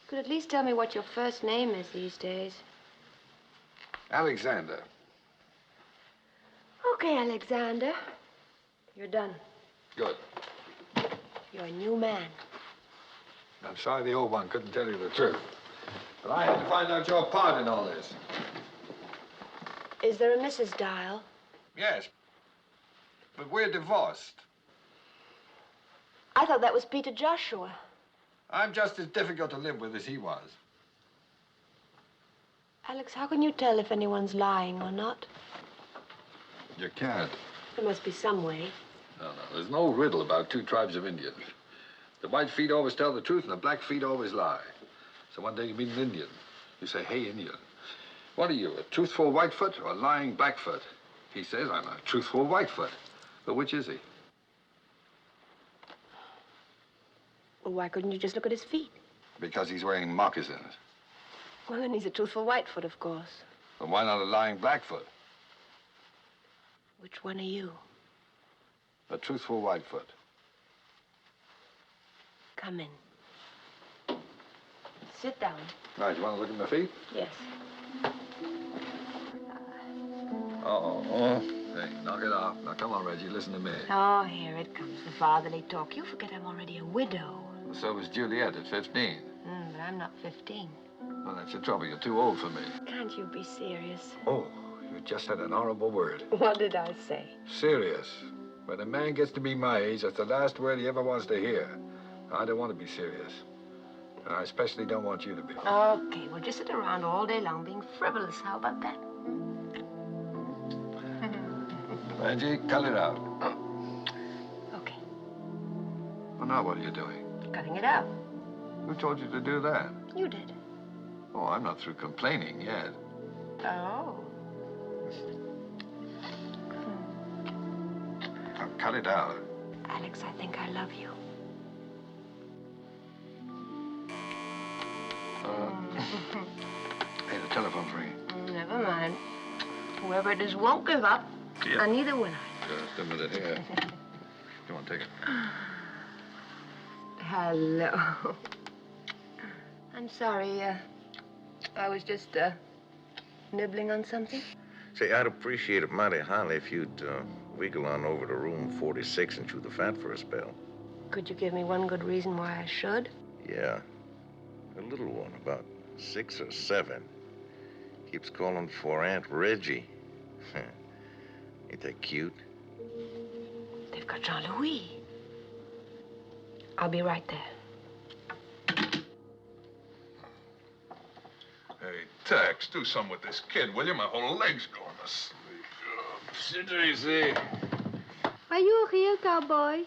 Could at least tell me what your first name is these days. Alexander. Okay, Alexander. You're done. Good. You're a new man. I'm sorry the old one couldn't tell you the truth. But I had to find out your part in all this. Is there a Mrs. Dyle? Yes. But we're divorced. I thought that was Peter Joshua. I'm just as difficult to live with as he was. Alex, how can you tell if anyone's lying or not? You can't. There must be some way. No. There's no riddle about two tribes of Indians. The white feet always tell the truth and the black feet always lie. So one day you meet an Indian. You say, hey, Indian. What are you, a truthful Whitefoot or a lying Blackfoot? He says, I'm a truthful Whitefoot. But which is he? Well, why couldn't you just look at his feet? Because he's wearing moccasins. Well, then he's a truthful Whitefoot, of course. Then why not a lying Blackfoot? Which one are you? A truthful Whitefoot. Come in. Sit down. Right, you want to look at my feet? Yes. Oh. Hey, knock it off. Now, come on, Reggie, listen to me. Oh, here it comes, the fatherly talk. You forget I'm already a widow. So was Juliet at 15. But I'm not 15. Well, that's the trouble. You're too old for me. Can't you be serious? Oh, you just said an horrible word. What did I say? Serious. When a man gets to be my age, that's the last word he ever wants to hear. I don't want to be serious. And I especially don't want you to be. Okay, we'll just sit around all day long being frivolous. How about that? Reggie, cut it out. Okay. Well, now what are you doing? Cutting it out. Who told you to do that? You did. Oh, I'm not through complaining yet. Oh. Now, cut it out. Alex, I think I love you. Hey, the telephone's ringing. Never mind. Whoever it is won't give up. Yeah. And neither will I. Just a minute here. Come on, take it. Hello. I'm sorry. I was just nibbling on something. Say, I'd appreciate it mighty highly if you'd wiggle on over to room 46 and chew the fat for a spell. Could you give me one good reason why I should? Yeah. A little one, about 6 or 7. Keeps calling for Aunt Reggie. Ain't that cute? They've got Jean-Louis. I'll be right there. Hey, Tex, do something with this kid, will you? My whole leg's going to sleep. Sit easy. Are you a real cowboy?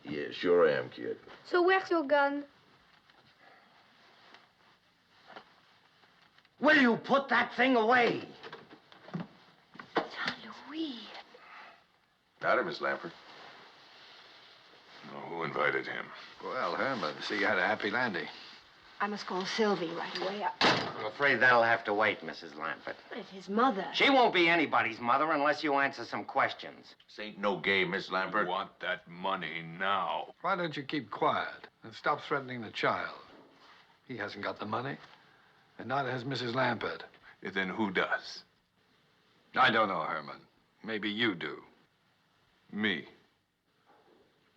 Yeah, sure am, kid. So where's your gun? Will you put that thing away? Jean-Louis. Got him, Miss Lampert. Oh, who invited him? Well, Herman, see you had a happy landing. I must call Sylvie right away. I'm afraid that'll have to wait, Mrs. Lampert. But it's his mother. She won't be anybody's mother unless you answer some questions. This ain't no game, Miss Lampert. I want that money now. Why don't you keep quiet and stop threatening the child? He hasn't got the money, and neither has Mrs. Lampert. Then who does? I don't know, Herman. Maybe you do. Me.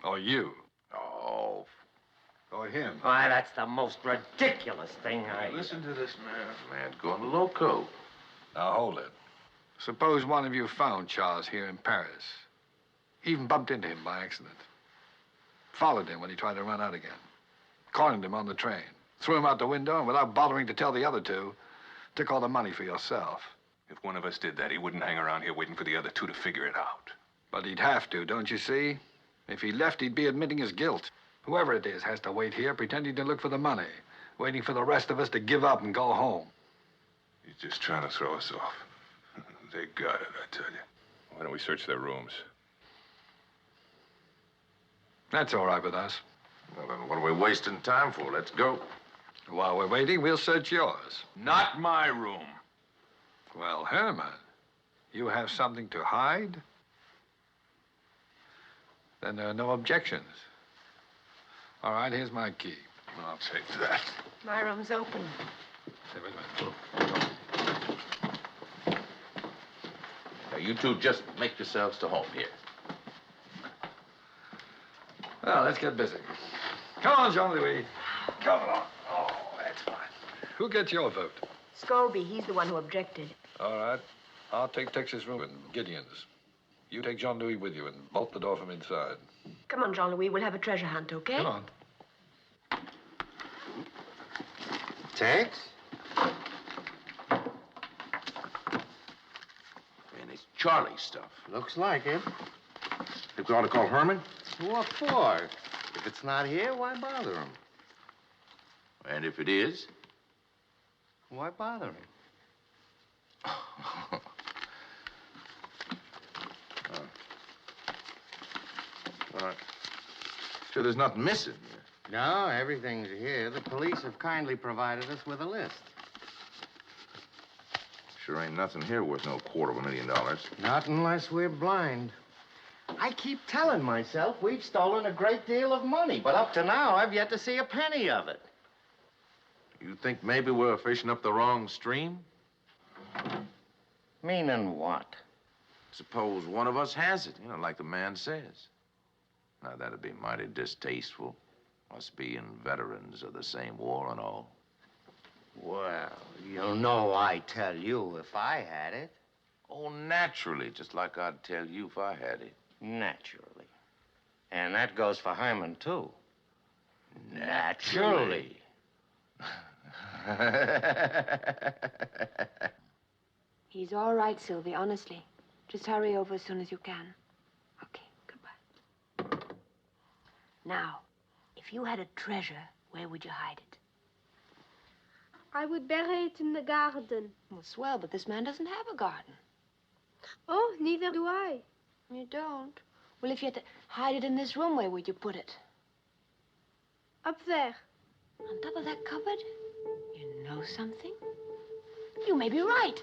Or you. Oh. Or him. Why, that's the most ridiculous thing I... Listen to this man. Man's going loco. Now, hold it. Suppose one of you found Charles here in Paris. Even bumped into him by accident. Followed him when he tried to run out again. Cornered him on the train. Threw him out the window, and without bothering to tell the other two, took all the money for yourself. If one of us did that, he wouldn't hang around here waiting for the other two to figure it out. But he'd have to, don't you see? If he left, he'd be admitting his guilt. Whoever it is has to wait here, pretending to look for the money, waiting for the rest of us to give up and go home. He's just trying to throw us off. They got it, I tell you. Why don't we search their rooms? That's all right with us. Well, then what are we wasting time for? Let's go. While we're waiting, we'll search yours. Not my room. Well, Herman, you have something to hide? Then there are no objections. All right, here's my key. I'll take that. My room's open. Hey, wait a minute. Now, you two just make yourselves to home here. Well, let's get busy. Come on, Jean-Louis. Come on. Oh, that's fine. Who gets your vote? Scobie, he's the one who objected. All right. I'll take Tex's room and Gideon's. You take Jean-Louis with you and bolt the door from inside. Come on, Jean-Louis, we'll have a treasure hunt, okay? Come on. Tex? Man, it's Charlie's stuff. Looks like it. Think we ought to call Herman? What for? If it's not here, why bother him? And if it is? Why bother him? All right. Sure there's nothing missing here. No, everything's here. The police have kindly provided us with a list. Sure ain't nothing here worth no $250,000. Not unless we're blind. I keep telling myself we've stolen a great deal of money, but up to now, I've yet to see a penny of it. You think maybe we're fishing up the wrong stream? Meaning what? Suppose one of us has it, like the man says. Now, that'd be mighty distasteful, us being veterans of the same war and all. Well, you know I'd tell you if I had it. Oh, naturally, just like I'd tell you if I had it. Naturally. And that goes for Herman, too. Naturally. He's all right, Sylvie, honestly. Just hurry over as soon as you can. Okay, goodbye. Now, if you had a treasure, where would you hide it? I would bury it in the garden. Well, swell, but this man doesn't have a garden. Oh, neither do I. You don't? Well, if you had to hide it in this room, where would you put it? Up there. On top of that cupboard? You know something? You may be right.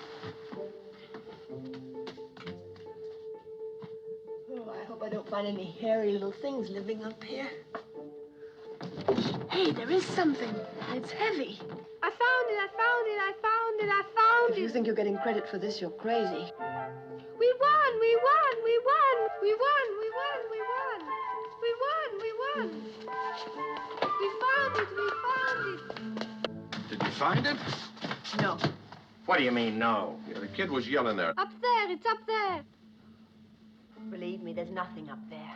Oh, I hope I don't find any hairy little things living up here. Hey, there is something. It's heavy. I found it, I found it, I found it, I found it. If you think you're getting credit for this, you're crazy. We won, we won, we won, we won, we won, we won. We won, we won. We found it, we found it. Did you find it? No. What do you mean, no? Yeah, the kid was yelling there. Up there, it's up there. Believe me, there's nothing up there.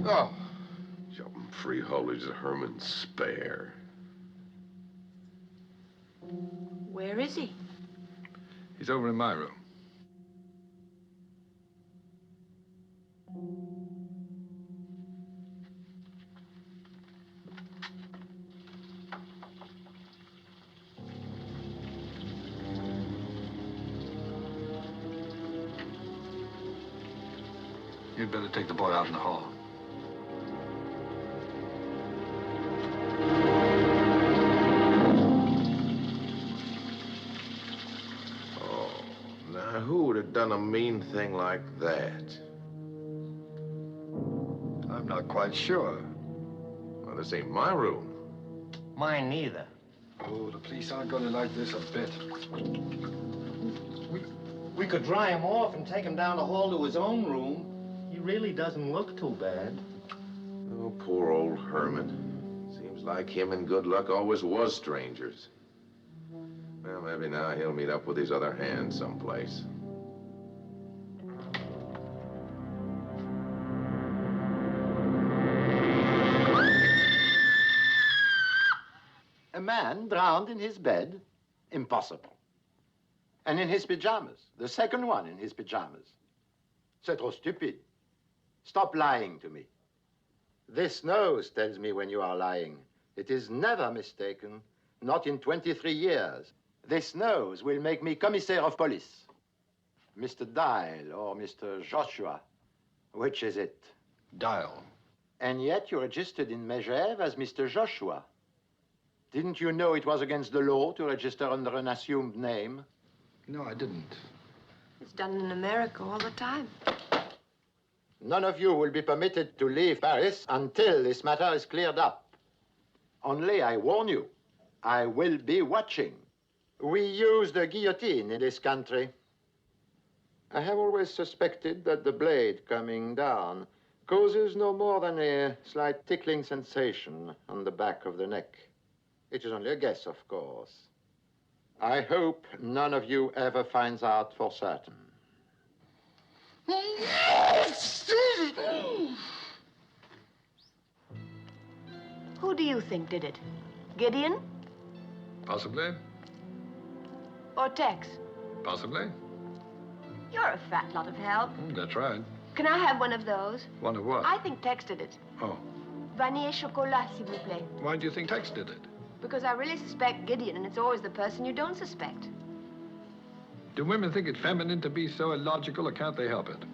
Oh, jumping freeholders of Herman's spare. Where is he? He's over in my room. You'd better take the boy out in the hall. Now, who would have done a mean thing like that? I'm not quite sure. Well, this ain't my room. Mine neither. Oh, the police aren't going to like this a bit. We could dry him off and take him down the hall to his own room. He really doesn't look too bad. Oh, poor old Herman. Seems like him and Good Luck always was strangers. Well, maybe now he'll meet up with his other hand someplace. A man drowned in his bed? Impossible. And in his pajamas. The second one in his pajamas. C'est trop stupid. Stop lying to me. This nose tells me when you are lying. It is never mistaken. Not in 23 years. This nose will make me commissaire of police. Mr. Dyle or Mr. Joshua. Which is it? Dyle. And yet you registered in Megève as Mr. Joshua. Didn't you know it was against the law to register under an assumed name? No, I didn't. It's done in America all the time. None of you will be permitted to leave Paris until this matter is cleared up. Only I warn you, I will be watching. We use the guillotine in this country. I have always suspected that the blade coming down causes no more than a slight tickling sensation on the back of the neck. It is only a guess, of course. I hope none of you ever finds out for certain. Who do you think did it? Gideon Possibly. or Tex? Possibly. You're a fat lot of help. That's right. Can I have one of those? One of what? I think Tex did it. Oh. Vanille chocolat, s'il vous plaît. Why do you think Tex did it? Because I really suspect Gideon, and it's always the person you don't suspect. Do women think it feminine to be so illogical, or can't they help it?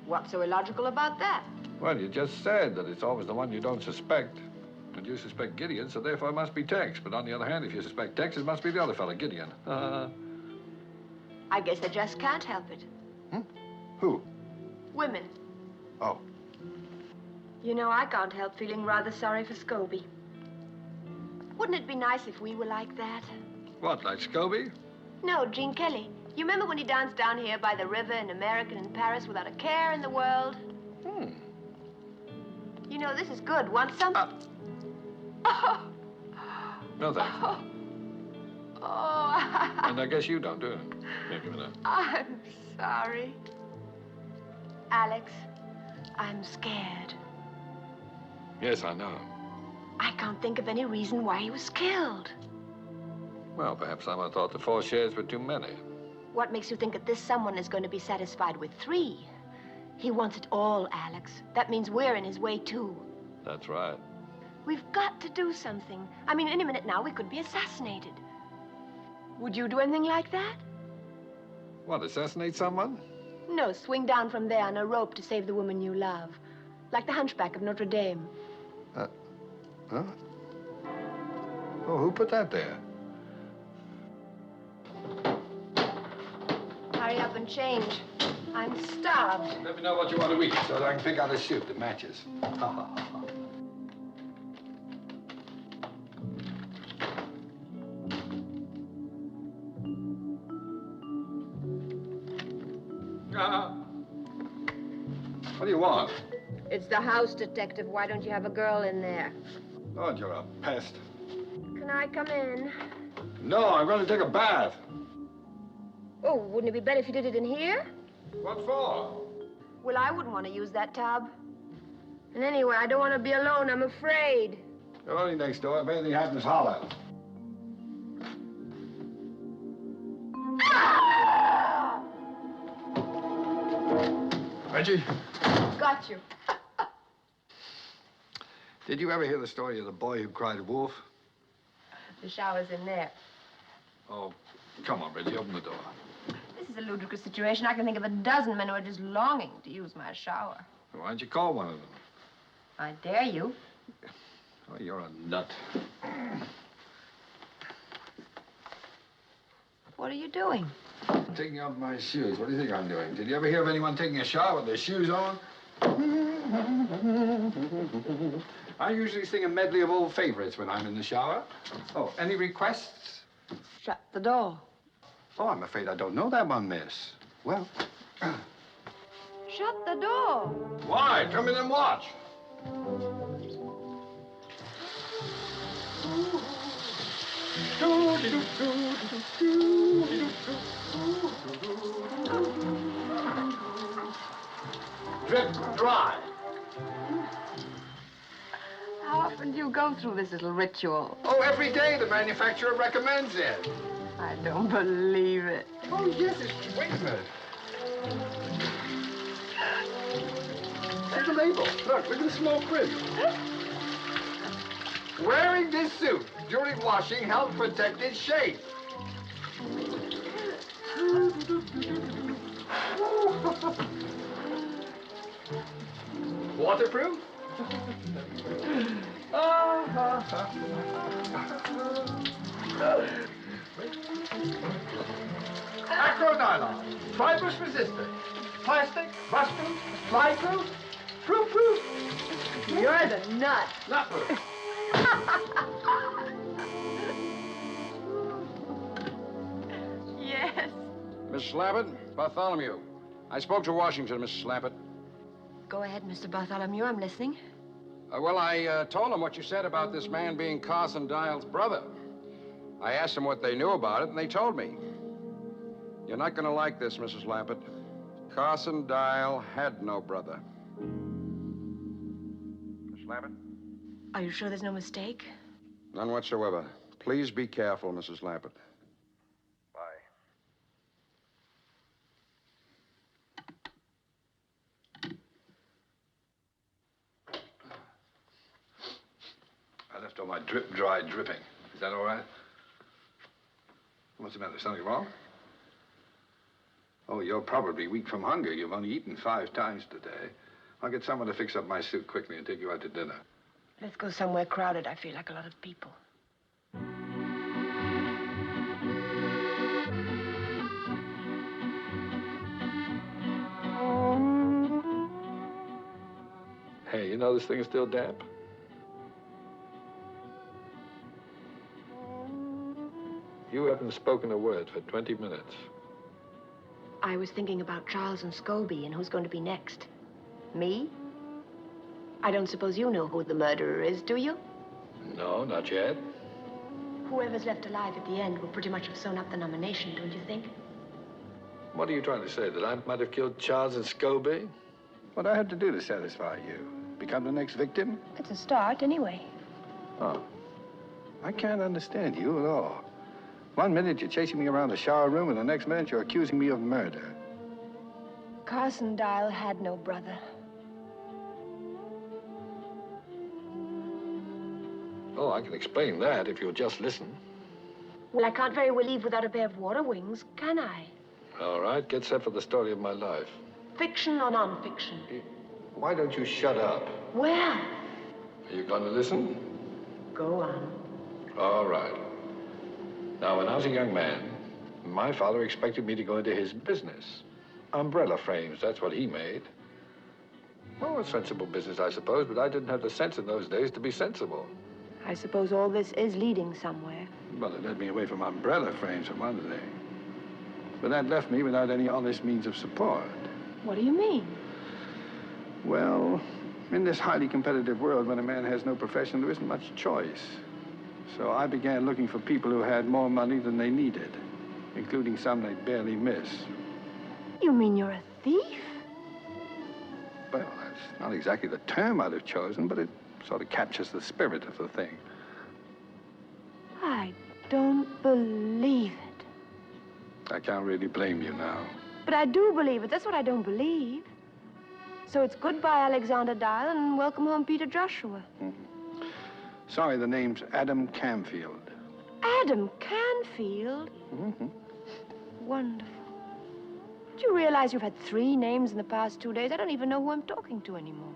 What's so illogical about that? Well, you just said that it's always the one you don't suspect. And you suspect Gideon, so therefore it must be Tex. But on the other hand, if you suspect Tex, it must be the other fellow, Gideon. I guess they just can't help it. Who? Women. Oh. You know, I can't help feeling rather sorry for Scobie. Wouldn't it be nice if we were like that? What, like Scobie? No, Gene Kelly. You remember when he danced down here by the river in America and in Paris without a care in the world? You know, this is good. Want some? No, thanks. Oh. And I guess you don't, do you? Here, give me that. I'm sorry. Alex, I'm scared. Yes, I know. I can't think of any reason why he was killed. Well, perhaps someone thought the 4 shares were too many. What makes you think that this someone is going to be satisfied with 3? He wants it all, Alex. That means we're in his way, too. That's right. We've got to do something. I mean, any minute now, we could be assassinated. Would you do anything like that? What, assassinate someone? No, swing down from there on a rope to save the woman you love. Like the hunchback of Notre Dame. Huh? Oh, who put that there? Hurry up and change. I'm starved. Let me know what you want to eat so that I can pick out a suit that matches. What do you want? It's the house detective. Why don't you have a girl in there? Oh, you're a pest. Can I come in? No, I'm going to take a bath. Oh, wouldn't it be better if you did it in here? What for? Well, I wouldn't want to use that tub. And anyway, I don't want to be alone. I'm afraid. You're only next door. If anything happens, holler. Reggie? Got you. Did you ever hear the story of the boy who cried wolf? The shower's in there. Oh, come on, Reggie, open the door. This is a ludicrous situation. I can think of a dozen men who are just longing to use my shower. Why don't you call one of them? I dare you. Oh, you're a nut. What are you doing? Taking off my shoes. What do you think I'm doing? Did you ever hear of anyone taking a shower with their shoes on? I usually sing a medley of old favorites when I'm in the shower. Oh, any requests? Shut the door. Oh, I'm afraid I don't know that one, miss. Well... Shut the door. Why? Come in and watch. Drip dry. How often do you go through this little ritual? Oh, every day the manufacturer recommends it. I don't believe it. Oh, yes, it's treatment. There's a label. Look at the small print. Wearing this suit during washing helps protect its shape. Waterproof? Acronylon, fibrous resistant, plastic, rust-proof, fly-proof, proof. You're the nut. Nut-proof. Yes. Mrs. Lampert, Bartholomew. I spoke to Washington, Mrs. Lampert. Go ahead, Mr. Bartholomew. I'm listening. Well, I told them what you said about this man being Carson Dyle's brother. I asked them what they knew about it, and they told me. You're not going to like this, Mrs. Lampert. Carson Dyle had no brother. Miss Lampert? Are you sure there's no mistake? None whatsoever. Please be careful, Mrs. Lampert. Bye. I left all my dry dripping. Is that all right? What's the matter? Something wrong? Oh, you're probably weak from hunger. You've only eaten 5 times today. I'll get someone to fix up my suit quickly and take you out to dinner. Let's go somewhere crowded. I feel like a lot of people. Hey, you know this thing is still damp? You haven't spoken a word for 20 minutes. I was thinking about Charles and Scobie and who's going to be next. Me? I don't suppose you know who the murderer is, do you? No, not yet. Whoever's left alive at the end will pretty much have sewn up the nomination, don't you think? What are you trying to say, that I might have killed Charles and Scobie? What do I have to do to satisfy you? Become the next victim? It's a start, anyway. Oh. I can't understand you at all. 1 minute you're chasing me around the shower room, and the next minute you're accusing me of murder. Carson Dyle had no brother. Oh, I can explain that if you'll just listen. Well, I can't very well leave without a pair of water wings, can I? All right, get set for the story of my life. Fiction or non-fiction? Why don't you shut up? Well, Are you going to listen? go on. All right. Now, when I was a young man, my father expected me to go into his business. Umbrella frames, that's what he made. Well, a sensible business, I suppose, but I didn't have the sense in those days to be sensible. I suppose all this is leading somewhere. Well, it led me away from umbrella frames, for one thing. But that left me without any honest means of support. What do you mean? Well, in this highly competitive world, when a man has no profession, there isn't much choice. So I began looking for people who had more money than they needed, including some they'd barely miss. You mean you're a thief? Well, that's not exactly the term I'd have chosen, but it sort of captures the spirit of the thing. I don't believe it. I can't really blame you now. But I do believe it. That's what I don't believe. So it's goodbye, Alexander Dyle, and welcome home, Peter Joshua. Mm-hmm. Sorry, the name's Adam Canfield. Adam Canfield? Mm-hmm. Wonderful. Do you realize you've had 3 names in the past 2 days? I don't even know who I'm talking to anymore.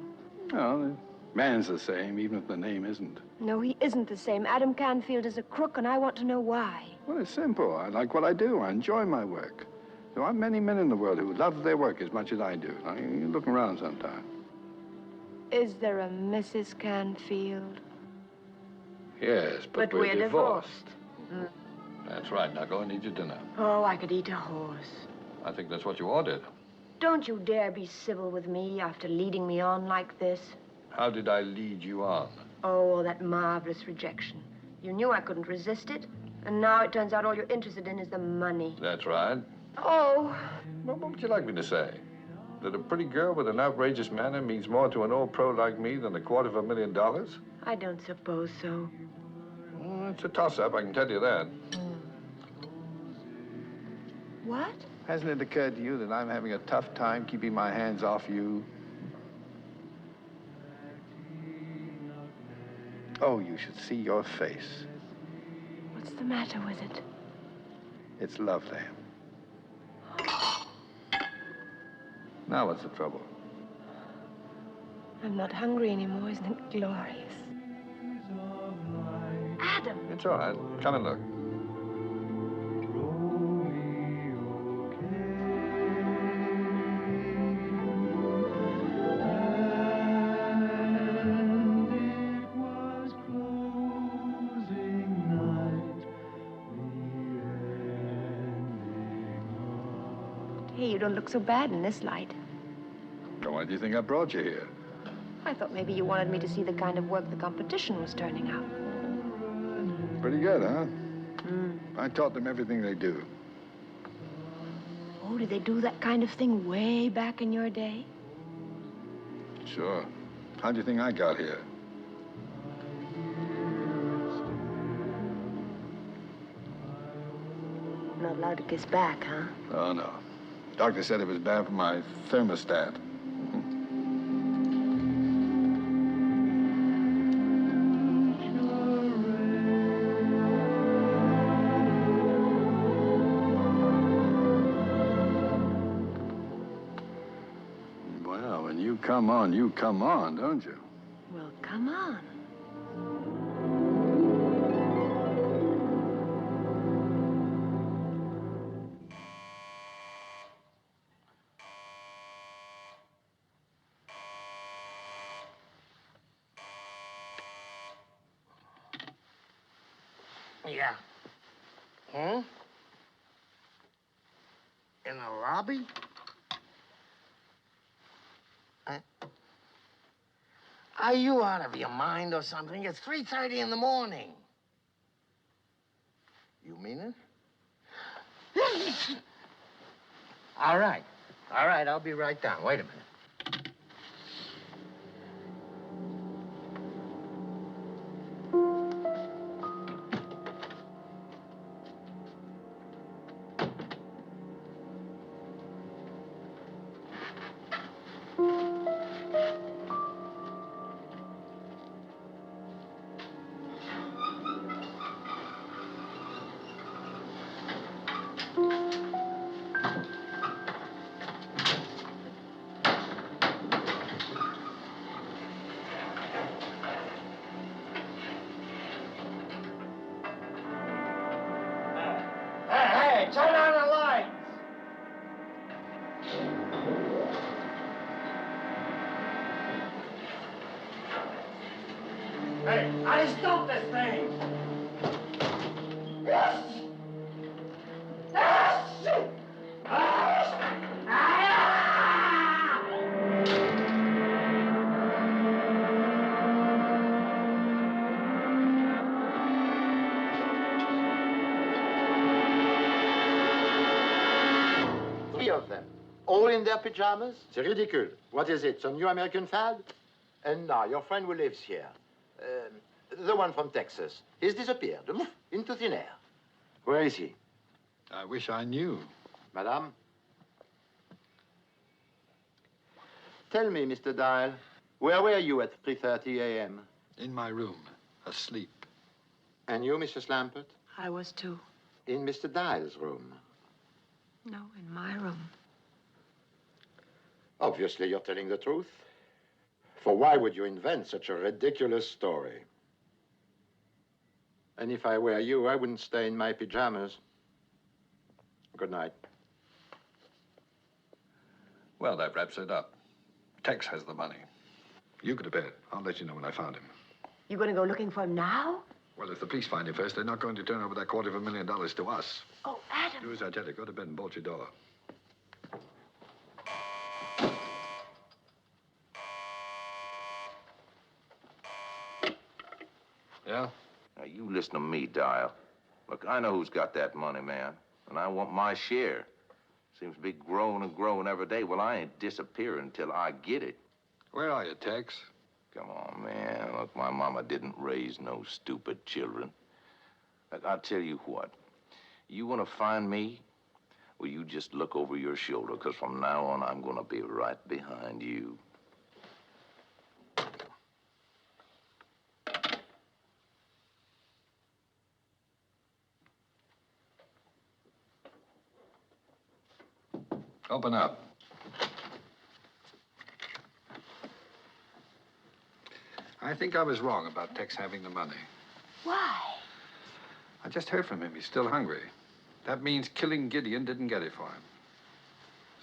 No, the man's the same, even if the name isn't. No, he isn't the same. Adam Canfield is a crook, and I want to know why. Well, it's simple. I like what I do. I enjoy my work. There aren't many men in the world who love their work as much as I do. Now, you look around sometime. Is there a Mrs. Canfield? Yes, but we're divorced. Mm. That's right. Now go and eat your dinner. Oh, I could eat a horse. I think that's what you ordered. Don't you dare be civil with me after leading me on like this. How did I lead you on? Oh, that marvelous rejection. You knew I couldn't resist it, and now it turns out all you're interested in is the money. That's right. Oh. Well, what would you like me to say? That a pretty girl with an outrageous manner means more to an old pro like me than $250,000? I don't suppose so. Well, it's a toss-up, I can tell you that. What? Hasn't it occurred to you that I'm having a tough time keeping my hands off you? Oh, you should see your face. What's the matter with it? It's lovely. Now what's the trouble? I'm not hungry anymore. Isn't it glorious? Adam! It's all right. Come and look. Hey, you don't look so bad in this light. Now, why do you think I brought you here? I thought maybe you wanted me to see the kind of work the competition was turning out. Pretty good, huh? I taught them everything they do. Oh, did they do that kind of thing way back in your day? Sure. How do you think I got here? Not allowed to kiss back, huh? Oh, no. Doctor said it was bad for my thermostat. Well, when you come on, don't you? Well, come on. Yeah. Hmm? In the lobby? Are you out of your mind or something? It's 3:30 in the morning. You mean it? All right. All right, I'll be right down. Wait a minute. Hey, I stop this thing! Yes! Yes! Three of them, all in their pajamas? C'est ridicule. What is it, some new American fad? And now, your friend who lives here, the one from Texas, he's disappeared, into thin air. Where is he? I wish I knew. Madame? Tell me, Mr. Dyle, where were you at 3:30 a.m.? In my room, asleep. And you, Mrs. Lampert? I was too. In Mr. Dyle's room? No, in my room. Obviously, you're telling the truth. For why would you invent such a ridiculous story? And if I were you, I wouldn't stay in my pajamas. Good night. Well, that wraps it up. Tex has the money. You go to bed. I'll let you know when I found him. You going to go looking for him now? Well, if the police find him first, they're not going to turn over that $250,000 to us. Oh, Adam. Do as I tell you. Go to bed and bolt your door. Yeah? Now, you listen to me, Dyle. Look, I know who's got that money, man. And I want my share. Seems to be growing and growing every day. Well, I ain't disappearing until I get it. Where are you, Tex? Come on, man. Look, my mama didn't raise no stupid children. Look, I'll tell you what. You want to find me? Well, you just look over your shoulder, because from now on, I'm going to be right behind you. Open up. I think I was wrong about Tex having the money. Why? I just heard from him. He's still hungry. That means killing Gideon didn't get it for him.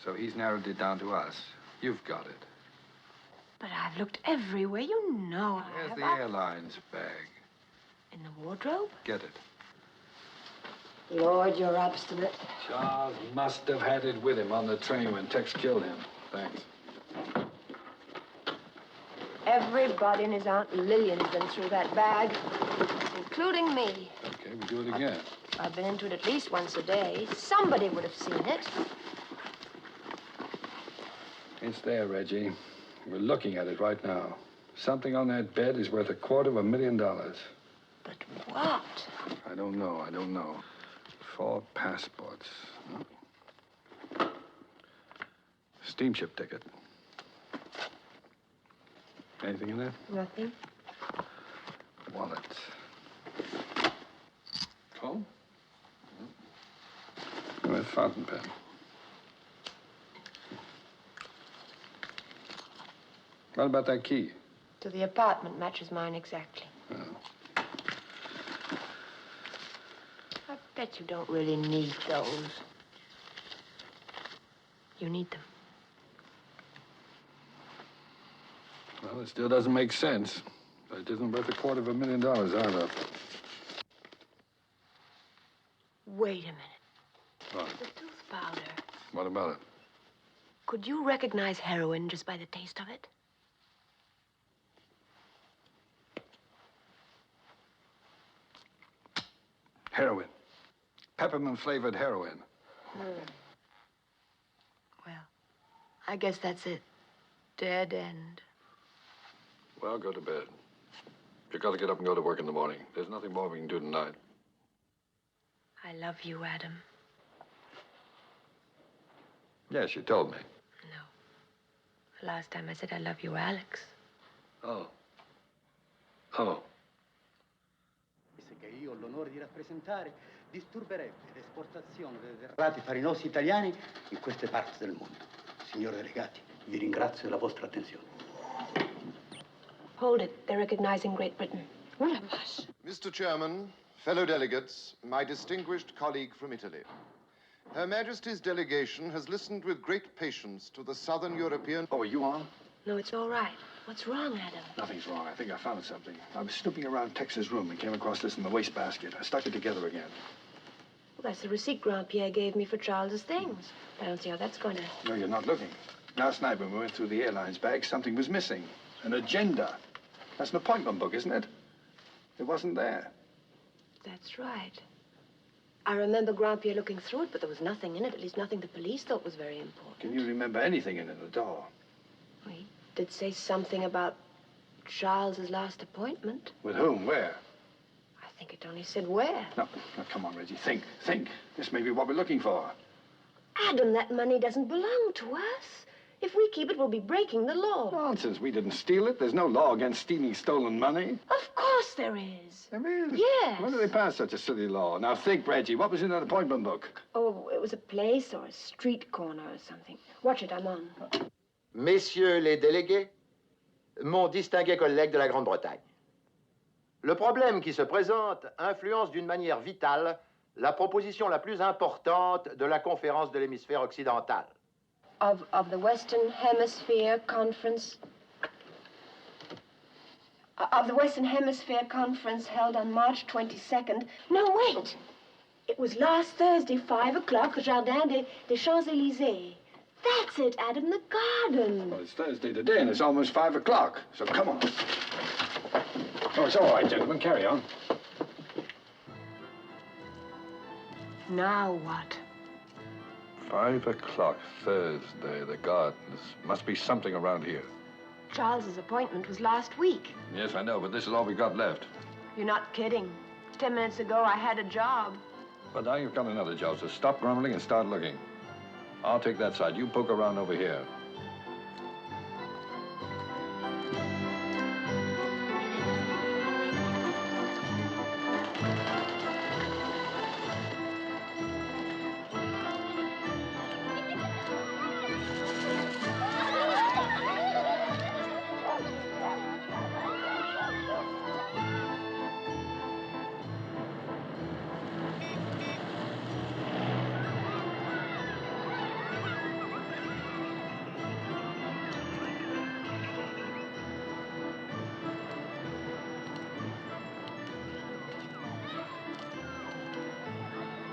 So he's narrowed it down to us. You've got it. But I've looked everywhere. You know I Where's have. the airlines bag? In the wardrobe? Get it. Lord, you're obstinate. Charles must have had it with him on the train when Tex killed him. Thanks. Everybody and his Aunt Lillian's been through that bag, including me. Okay, we do it again. I've been into it at least once a day. Somebody would have seen it. It's there, Reggie. We're looking at it right now. Something on that bed is worth $250,000. But what? I don't know. 4 passports. Steamship ticket. Anything in there? Nothing. Wallet. Phone? A fountain pen. What about that key? To the apartment matches mine exactly. Oh. I bet you don't really need those. You need them. Well, it still doesn't make sense. But it isn't worth $250,000 either. Wait a minute. What? The tooth powder. What about it? Could you recognize heroin just by the taste of it? Heroin. Peppermint-flavored heroin. Well, I guess that's it. Dead end. Well, go to bed. You've got to get up and go to work in the morning. There's nothing more we can do tonight. I love you, Adam. Yes, you told me. No. Last time I said I love you, Alex. Oh. Oh. Che io ho l'onore di rappresentare disturberebbe l'esportazione dei derrati farinosi italiani in queste parti del mondo. Signori delegati, vi ringrazio della vostra attenzione. Hold it. They're recognizing Great Britain. What a mush. Mr. Chairman, fellow delegates, my distinguished colleague from Italy. Her Majesty's delegation has listened with great patience to the Southern European... Oh, are you on? No, it's all right. What's wrong, Adam? Nothing's wrong. I think I found something. I was snooping around Tex's room and came across this in the wastebasket. I stuck it together again. Well, that's the receipt Grandpierre gave me for Charles's things. I don't see how that's going to... No, you're not looking. Last night when we went through the airlines bag, something was missing. An agenda. That's an appointment book, isn't it? It wasn't there. That's right. I remember Grandpierre looking through it, but there was nothing in it, at least nothing the police thought was very important. Can you remember anything in it at all? He did say something about Charles's last appointment. With whom? Where? I think it only said where. No, come on, Reggie. Think. This may be what we're looking for. Adam, that money doesn't belong to us. If we keep it, we'll be breaking the law. Nonsense. We didn't steal it. There's no law against stealing stolen money. Of course there is. There is? Yes. When did they pass such a silly law? Now think, Reggie. What was in that appointment book? Oh, it was a place or a street corner or something. Watch it, I'm on. Messieurs les délégués, mon distingué collègue de la Grande-Bretagne. Le problème qui se présente influence d'une manière vitale la proposition la plus importante de la conférence de l'hémisphère occidental. Of the Western Hemisphere Conference... Of the Western Hemisphere Conference held on March 22nd... No, wait! It was last Thursday, 5 o'clock, the Jardin des Champs-Élysées. That's it, Adam, the garden. Well, it's Thursday today, and it's almost 5 o'clock. So come on. Oh, it's all right, gentlemen. Carry on. Now what? 5 o'clock, Thursday, the gardens. Must be something around here. Charles's appointment was last week. Yes, I know, but this is all we got left. You're not kidding. 10 minutes ago, I had a job. But now you've got another job, so stop grumbling and start looking. I'll take that side. You poke around over here.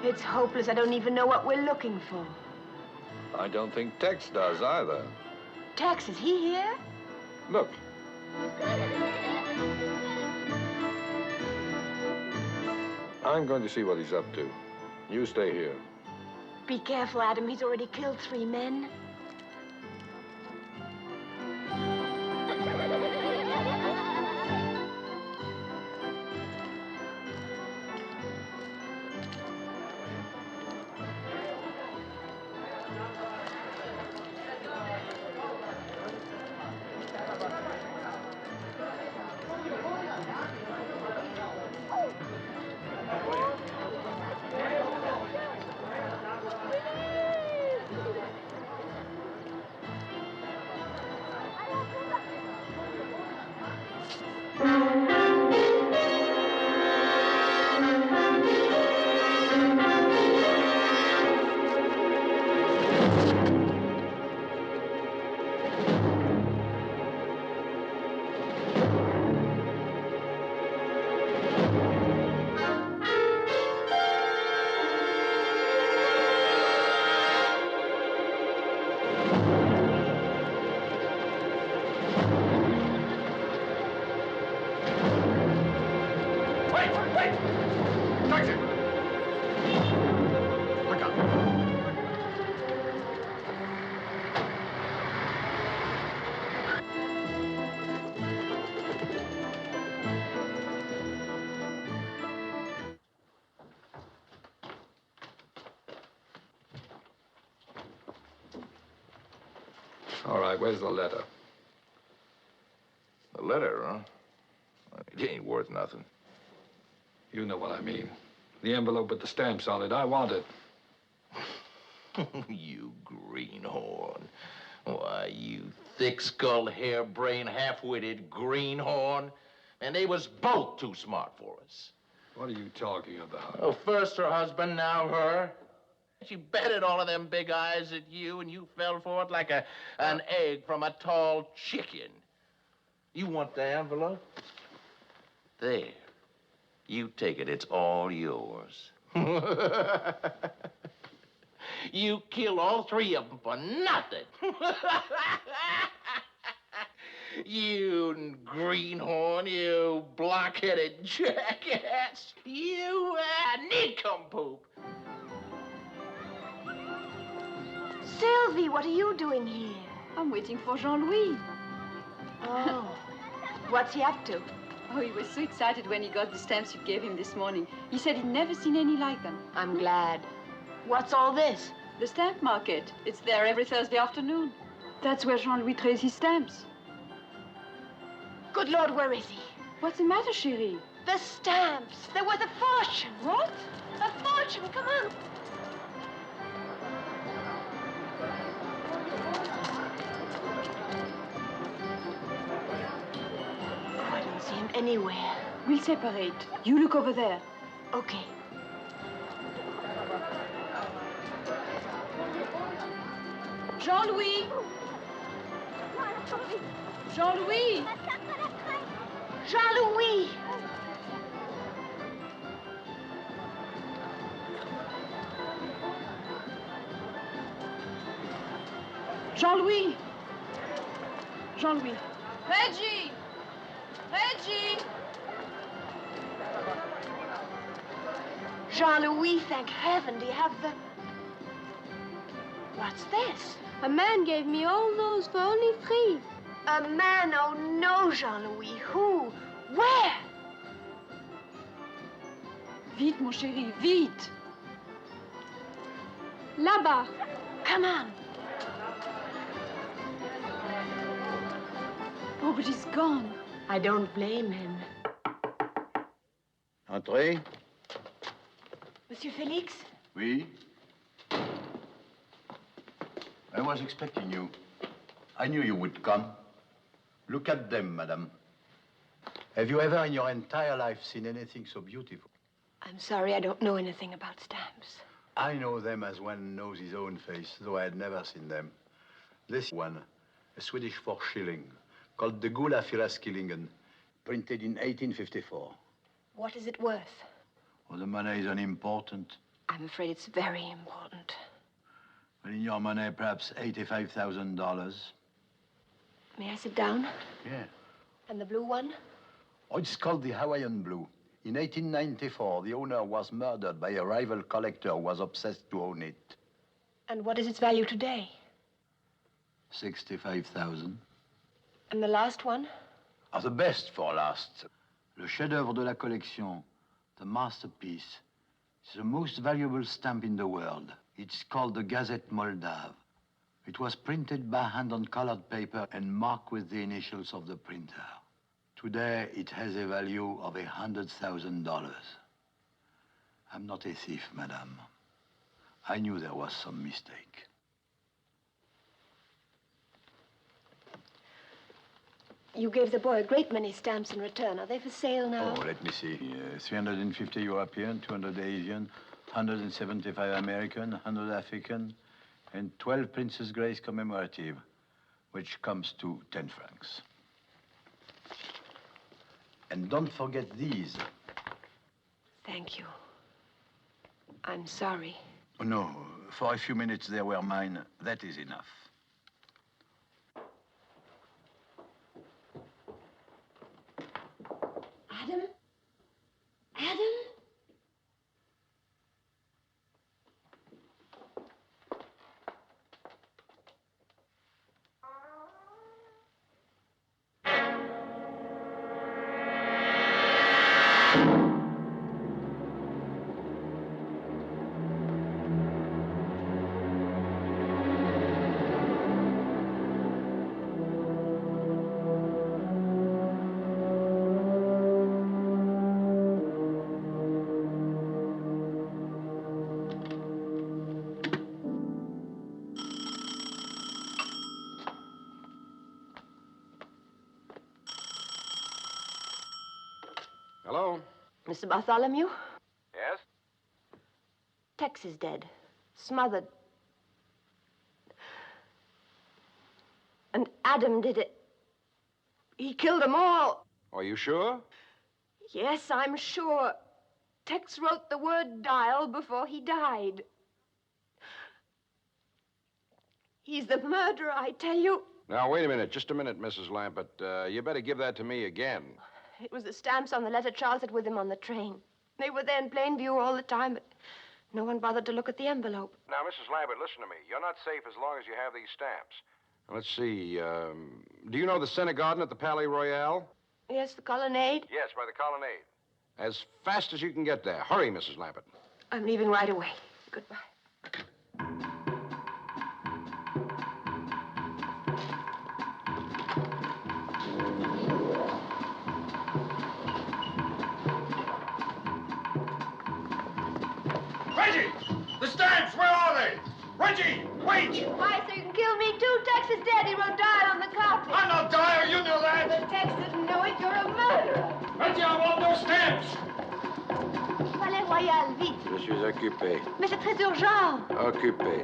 It's hopeless. I don't even know what we're looking for. I don't think Tex does either. Tex, is he here? Look. I'm going to see what he's up to. You stay here. Be careful, Adam. He's already killed 3 men. All right, where's the letter? The letter, huh? It ain't worth nothing. You know what I mean. The envelope with the stamps on it. I want it. You greenhorn. Why, you thick-skulled, harebrained, half-witted greenhorn. And they was both too smart for us. What are you talking about? Oh, first her husband, now her. She betted all of them big eyes at you, and you fell for it like an egg from a tall chicken. You want the envelope? There. You take it. It's all yours. You killed all three of them for nothing. You greenhorn, you block-headed jackass. You nincompoop. Sylvie, what are you doing here? I'm waiting for Jean-Louis. Oh. What's he up to? Oh, he was so excited when he got the stamps you gave him this morning. He said he'd never seen any like them. I'm glad. What's all this? The stamp market. It's there every Thursday afternoon. That's where Jean-Louis trades his stamps. Good Lord, where is he? What's the matter, chérie? The stamps. They're worth a fortune. What? A fortune. Come on. I don't see him anywhere. We'll separate. You look over there. Okay. Jean-Louis! Jean-Louis! Jean-Louis! Jean-Louis! Jean-Louis! Reggie! Reggie! Jean-Louis, thank heaven. Do you have the... What's this? A man gave me all those for only $3. A man? Oh, no, Jean-Louis. Who? Where? Vite, mon chéri, vite! Là-bas. Come on. Oh, but he's gone. I don't blame him. Entrez. Monsieur Felix? Oui? I was expecting you. I knew you would come. Look at them, madame. Have you ever in your entire life seen anything so beautiful? I'm sorry, I don't know anything about stamps. I know them as one knows his own face, though I had never seen them. This one, a Swedish 4 shilling, called the Gula Fyraskillingen, printed in 1854. What is it worth? Well, the money is unimportant. I'm afraid it's very important. Well, in your money, perhaps $85,000. May I sit down? Yeah. And the blue one? Oh, it's called the Hawaiian Blue. In 1894, the owner was murdered by a rival collector who was obsessed to own it. And what is its value today? $65,000. And the last one? Are the best for last. Le chef-d'œuvre de la collection, the masterpiece. It's the most valuable stamp in the world. It's called the Gazette Moldave. It was printed by hand on colored paper and marked with the initials of the printer. Today, it has a value of $100,000. I'm not a thief, madame. I knew there was some mistake. You gave the boy a great many stamps in return. Are they for sale now? Oh, let me see. 350 European, 200 Asian, 175 American, 100 African, and 12 Princess Grace commemorative, which comes to 10 francs. And don't forget these. Thank you. I'm sorry. Oh, no, for a few minutes they were mine. That is enough. Adam? Adam? Hello? Mr. Bartholomew? Yes? Tex is dead. Smothered. And Adam did it. He killed them all. Are you sure? Yes, I'm sure. Tex wrote the word Dyle before he died. He's the murderer, I tell you. Now, wait a minute. Just a minute, Mrs. Lampert. You better give that to me again. It was the stamps on the letter Charles had with him on the train. They were there in plain view all the time, but no one bothered to look at the envelope. Now, Mrs. Lampert, listen to me. You're not safe as long as you have these stamps. Let's see. Do you know the Center Garden at the Palais Royal? Yes, the colonnade. Yes, by the colonnade. As fast as you can get there. Hurry, Mrs. Lampert. I'm leaving right away. Goodbye. Reggie! The stamps, where are they? Reggie, wait! Why, so you can kill me too? Tex is dead. He wrote Dyle on the carpet. I'm not Dyle, you know that. But Tex didn't know it. You're a murderer. Reggie, I want those stamps. Palais Royal, vite. Je suis occupé. Mais c'est très urgent. Occupé.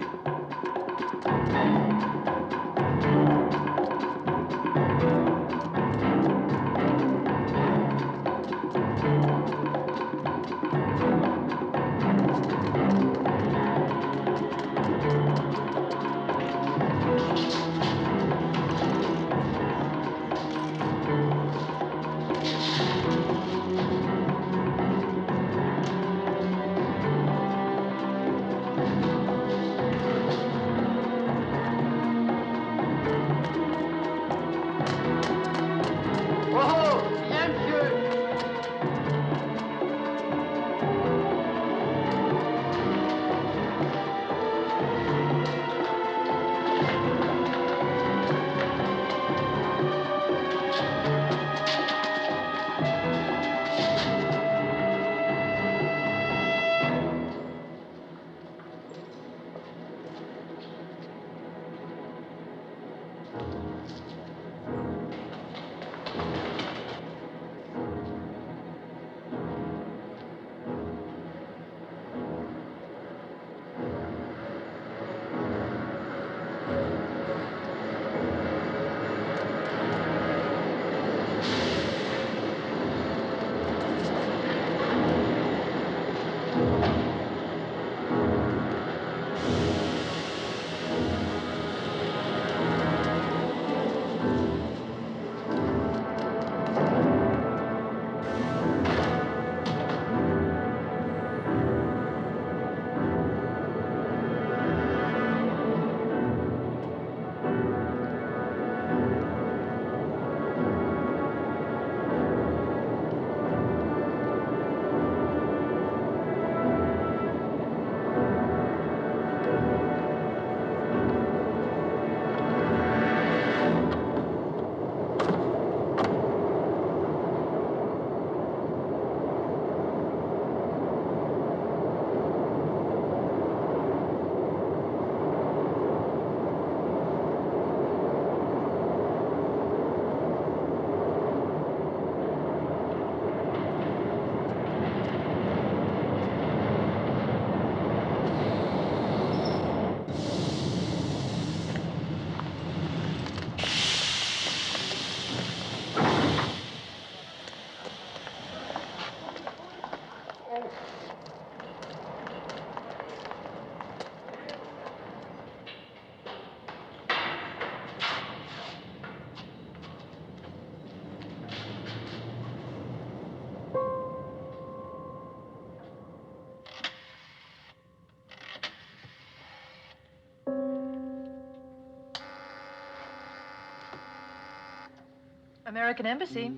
American Embassy.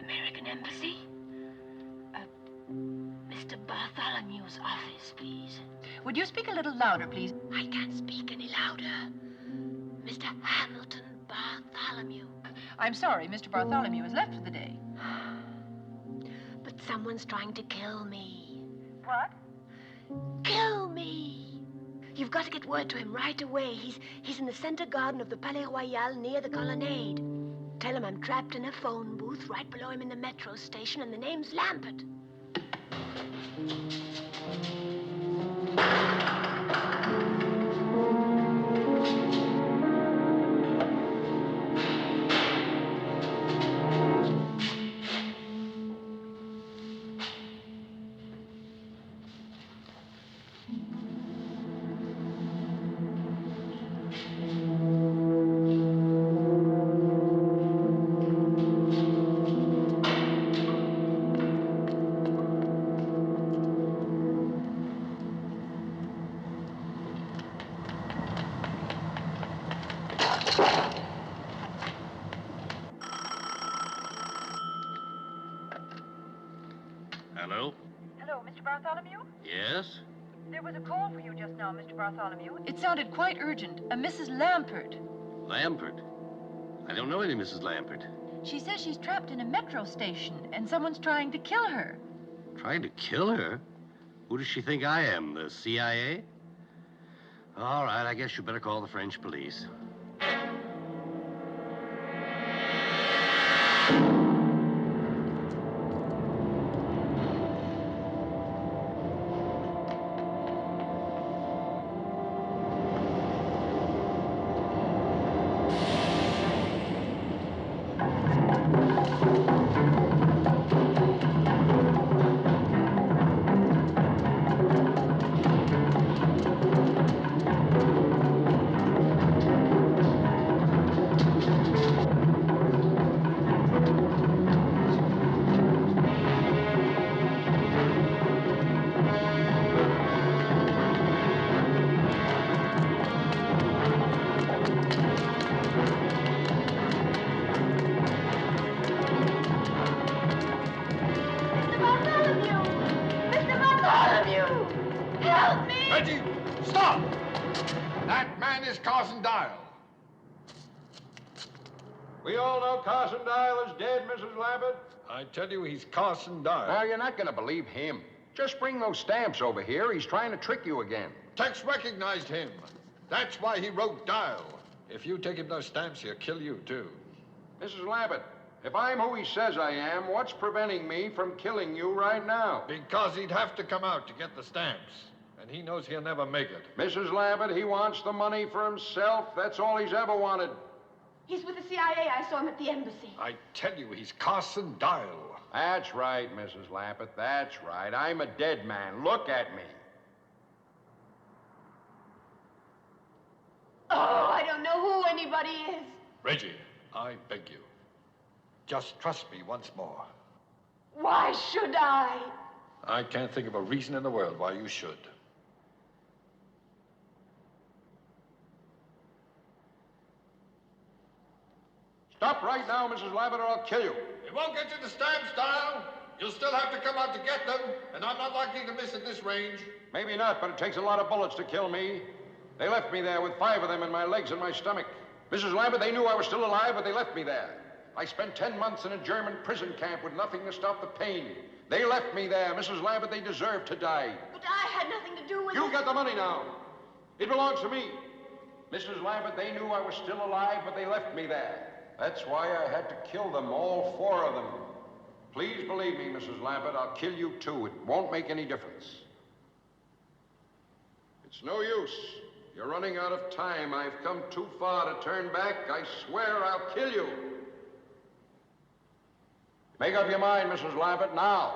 American Embassy? Mr. Bartholomew's office, please. Would you speak a little louder, please? I can't speak any louder. Mr. Hamilton Bartholomew. I'm sorry, Mr. Bartholomew has left for the day. But someone's trying to kill me. What? Kill me! You've got to get word to him right away. He's in the center garden of the Palais Royal near the colonnade. Tell him I'm trapped in a phone booth right below him in the metro station, and the name's Lampert. Hello? Hello, Mr. Bartholomew? Yes? There was a call for you just now, Mr. Bartholomew. It sounded quite urgent. A Mrs. Lampert. Lampert? I don't know any Mrs. Lampert. She says she's trapped in a metro station and someone's trying to kill her. Trying to kill her? Who does she think I am, the CIA? All right, I guess you better call the French police. Reggie, stop! That man is Carson Dyle. We all know Carson Dyle is dead, Mrs. Lampert. I tell you, he's Carson Dyle. Now, you're not going to believe him. Just bring those stamps over here. He's trying to trick you again. Tex recognized him. That's why he wrote Dyle. If you take him those stamps, he'll kill you, too. Mrs. Lampert, if I'm who he says I am, what's preventing me from killing you right now? Because he'd have to come out to get the stamps. And he knows he'll never make it. Mrs. Lampert, he wants the money for himself. That's all he's ever wanted. He's with the CIA. I saw him at the embassy. I tell you, he's Carson Dyle. That's right, Mrs. Lampert. That's right. I'm a dead man. Look at me. Oh, I don't know who anybody is. Reggie, I beg you. Just trust me once more. Why should I? I can't think of a reason in the world why you should. Stop right now, Mrs. Lampert, or I'll kill you. It won't get you the stamps, Dyle. You'll still have to come out to get them, and I'm not likely to miss at this range. Maybe not, but it takes a lot of bullets to kill me. They left me there with 5 of them in my legs and my stomach. Mrs. Lampert, they knew I was still alive, but they left me there. I spent 10 months in a German prison camp with nothing to stop the pain. They left me there. Mrs. Lampert, they deserved to die. But I had nothing to do with it. You got the money now. It belongs to me. Mrs. Lampert, they knew I was still alive, but they left me there. That's why I had to kill them, all 4 of them. Please believe me, Mrs. Lampert, I'll kill you too. It won't make any difference. It's no use. You're running out of time. I've come too far to turn back. I swear I'll kill you. Make up your mind, Mrs. Lampert, now.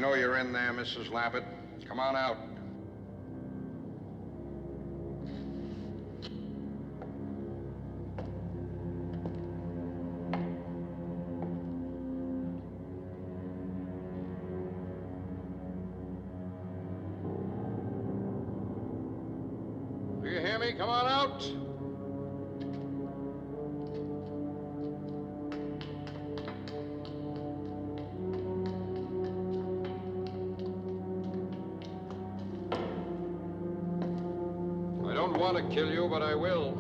know you're in there, Mrs. Lampert. Come on out. Do you hear me? Come on out. I don't want to kill you, but I will.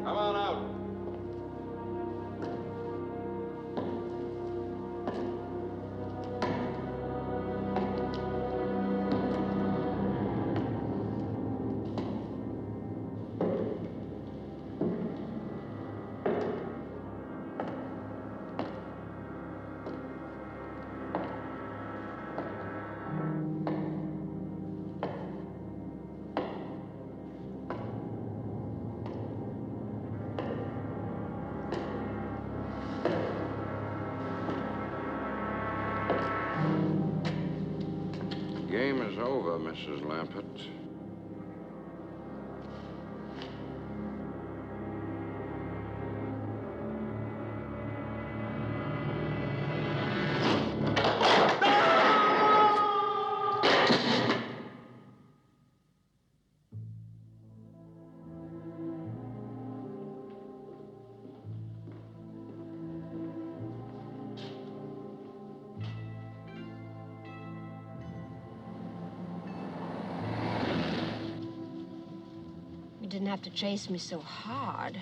Come on out. Game is over, Mrs. Lampert. You didn't have to chase me so hard.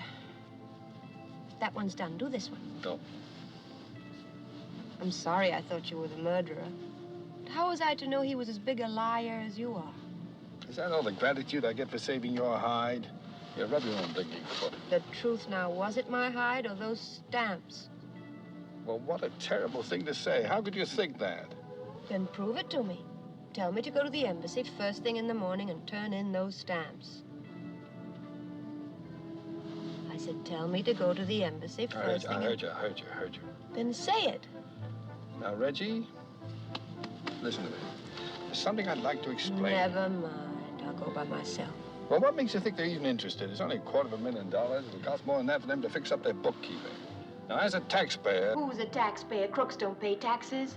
That one's done. Do this one. No. I'm sorry I thought you were the murderer. But how was I to know he was as big a liar as you are? Is that all the gratitude I get for saving your hide? You rub your own digging foot. The truth now, was it my hide or those stamps? Well, what a terrible thing to say. How could you think that? Then prove it to me. Tell me to go to the embassy first thing in the morning and turn in those stamps. I said, tell me to go to the embassy first thing. I heard you. Then say it. Now, Reggie, listen to me. There's something I'd like to explain. Never mind. I'll go by myself. Well, what makes you think they're even interested? It's only $250,000. It would cost more than that for them to fix up their bookkeeping. Now, as a taxpayer... Who's a taxpayer? Crooks don't pay taxes.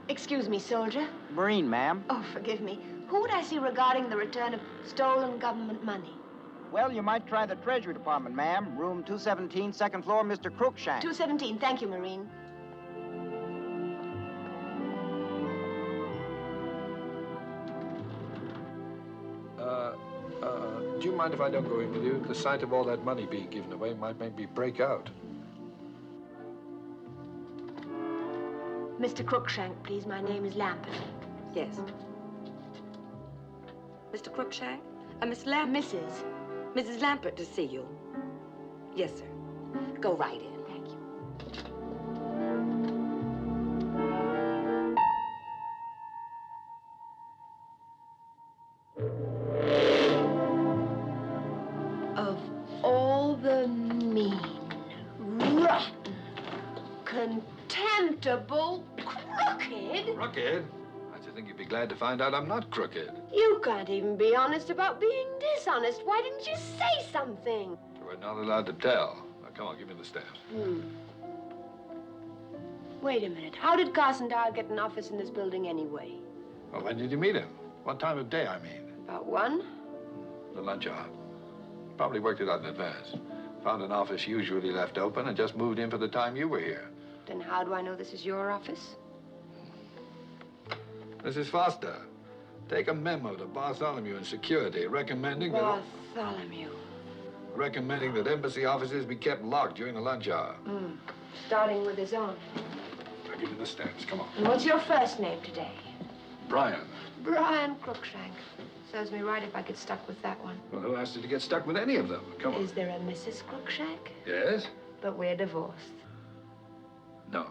Excuse me, soldier. Marine, ma'am. Oh, forgive me. Who would I see regarding the return of stolen government money? Well, you might try the Treasury Department, ma'am. Room 217, second floor, Mr. Cruikshank. 217. Thank you, Marine. Do you mind if I don't go in with you? The sight of all that money being given away might make me break out. Mr. Cruikshank, please. My name is Lampert. Yes. Mr. Cruikshank? Miss Lampert? Mrs. Lampert to see you. Yes, sir. Go right in. Thank you. Of all the mean, rotten, contemptible, crooked... Crooked? I should think you'd be glad to find out I'm not crooked. You can't even be honest about being dishonest. Why didn't you say something? We're not allowed to tell. Now, come on, give me the stamps. Wait a minute. How did Carson Dyle get an office in this building anyway? Well, when did you meet him? What time of day, I mean? About 1? The lunch hour. Probably worked it out in advance. Found an office usually left open and just moved in for the time you were here. Then how do I know this is your office? Mrs. Foster, take a memo to Bartholomew in security recommending Bartholomew. that embassy offices be kept locked during the lunch hour. Starting with his own. I'll give you the stamps. Come on. And what's your first name today? Brian. Brian Cruikshank. Serves me right if I get stuck with that one. Well, who asked you to get stuck with any of them? Come on. Is there a Mrs. Cruikshank? Yes? But we're divorced. No.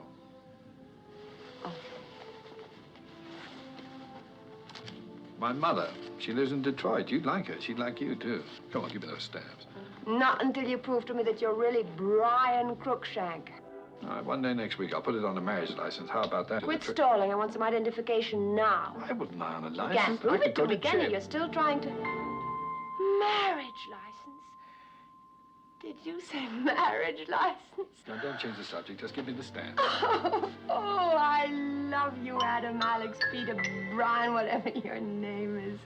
My mother. She lives in Detroit. You'd like her. She'd like you, too. Come on, give me those stamps. Not until you prove to me that you're really Brian Cruikshank. All right, one day next week, I'll put it on the marriage license. How about that? Quit stalling. I want some identification now. I wouldn't lie on a You license. can't prove I it to could me, go can you? jail. You're still trying to... Marriage license? Did you say marriage license? Now, don't change the subject. Just give me the stand. Oh, I love you, Adam, Alex, Peter, Brian, whatever your name is.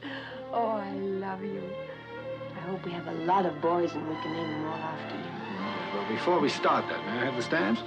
Oh, I love you. I hope we have a lot of boys and we can name them all after you. Well, before we start that, may I have the stamps?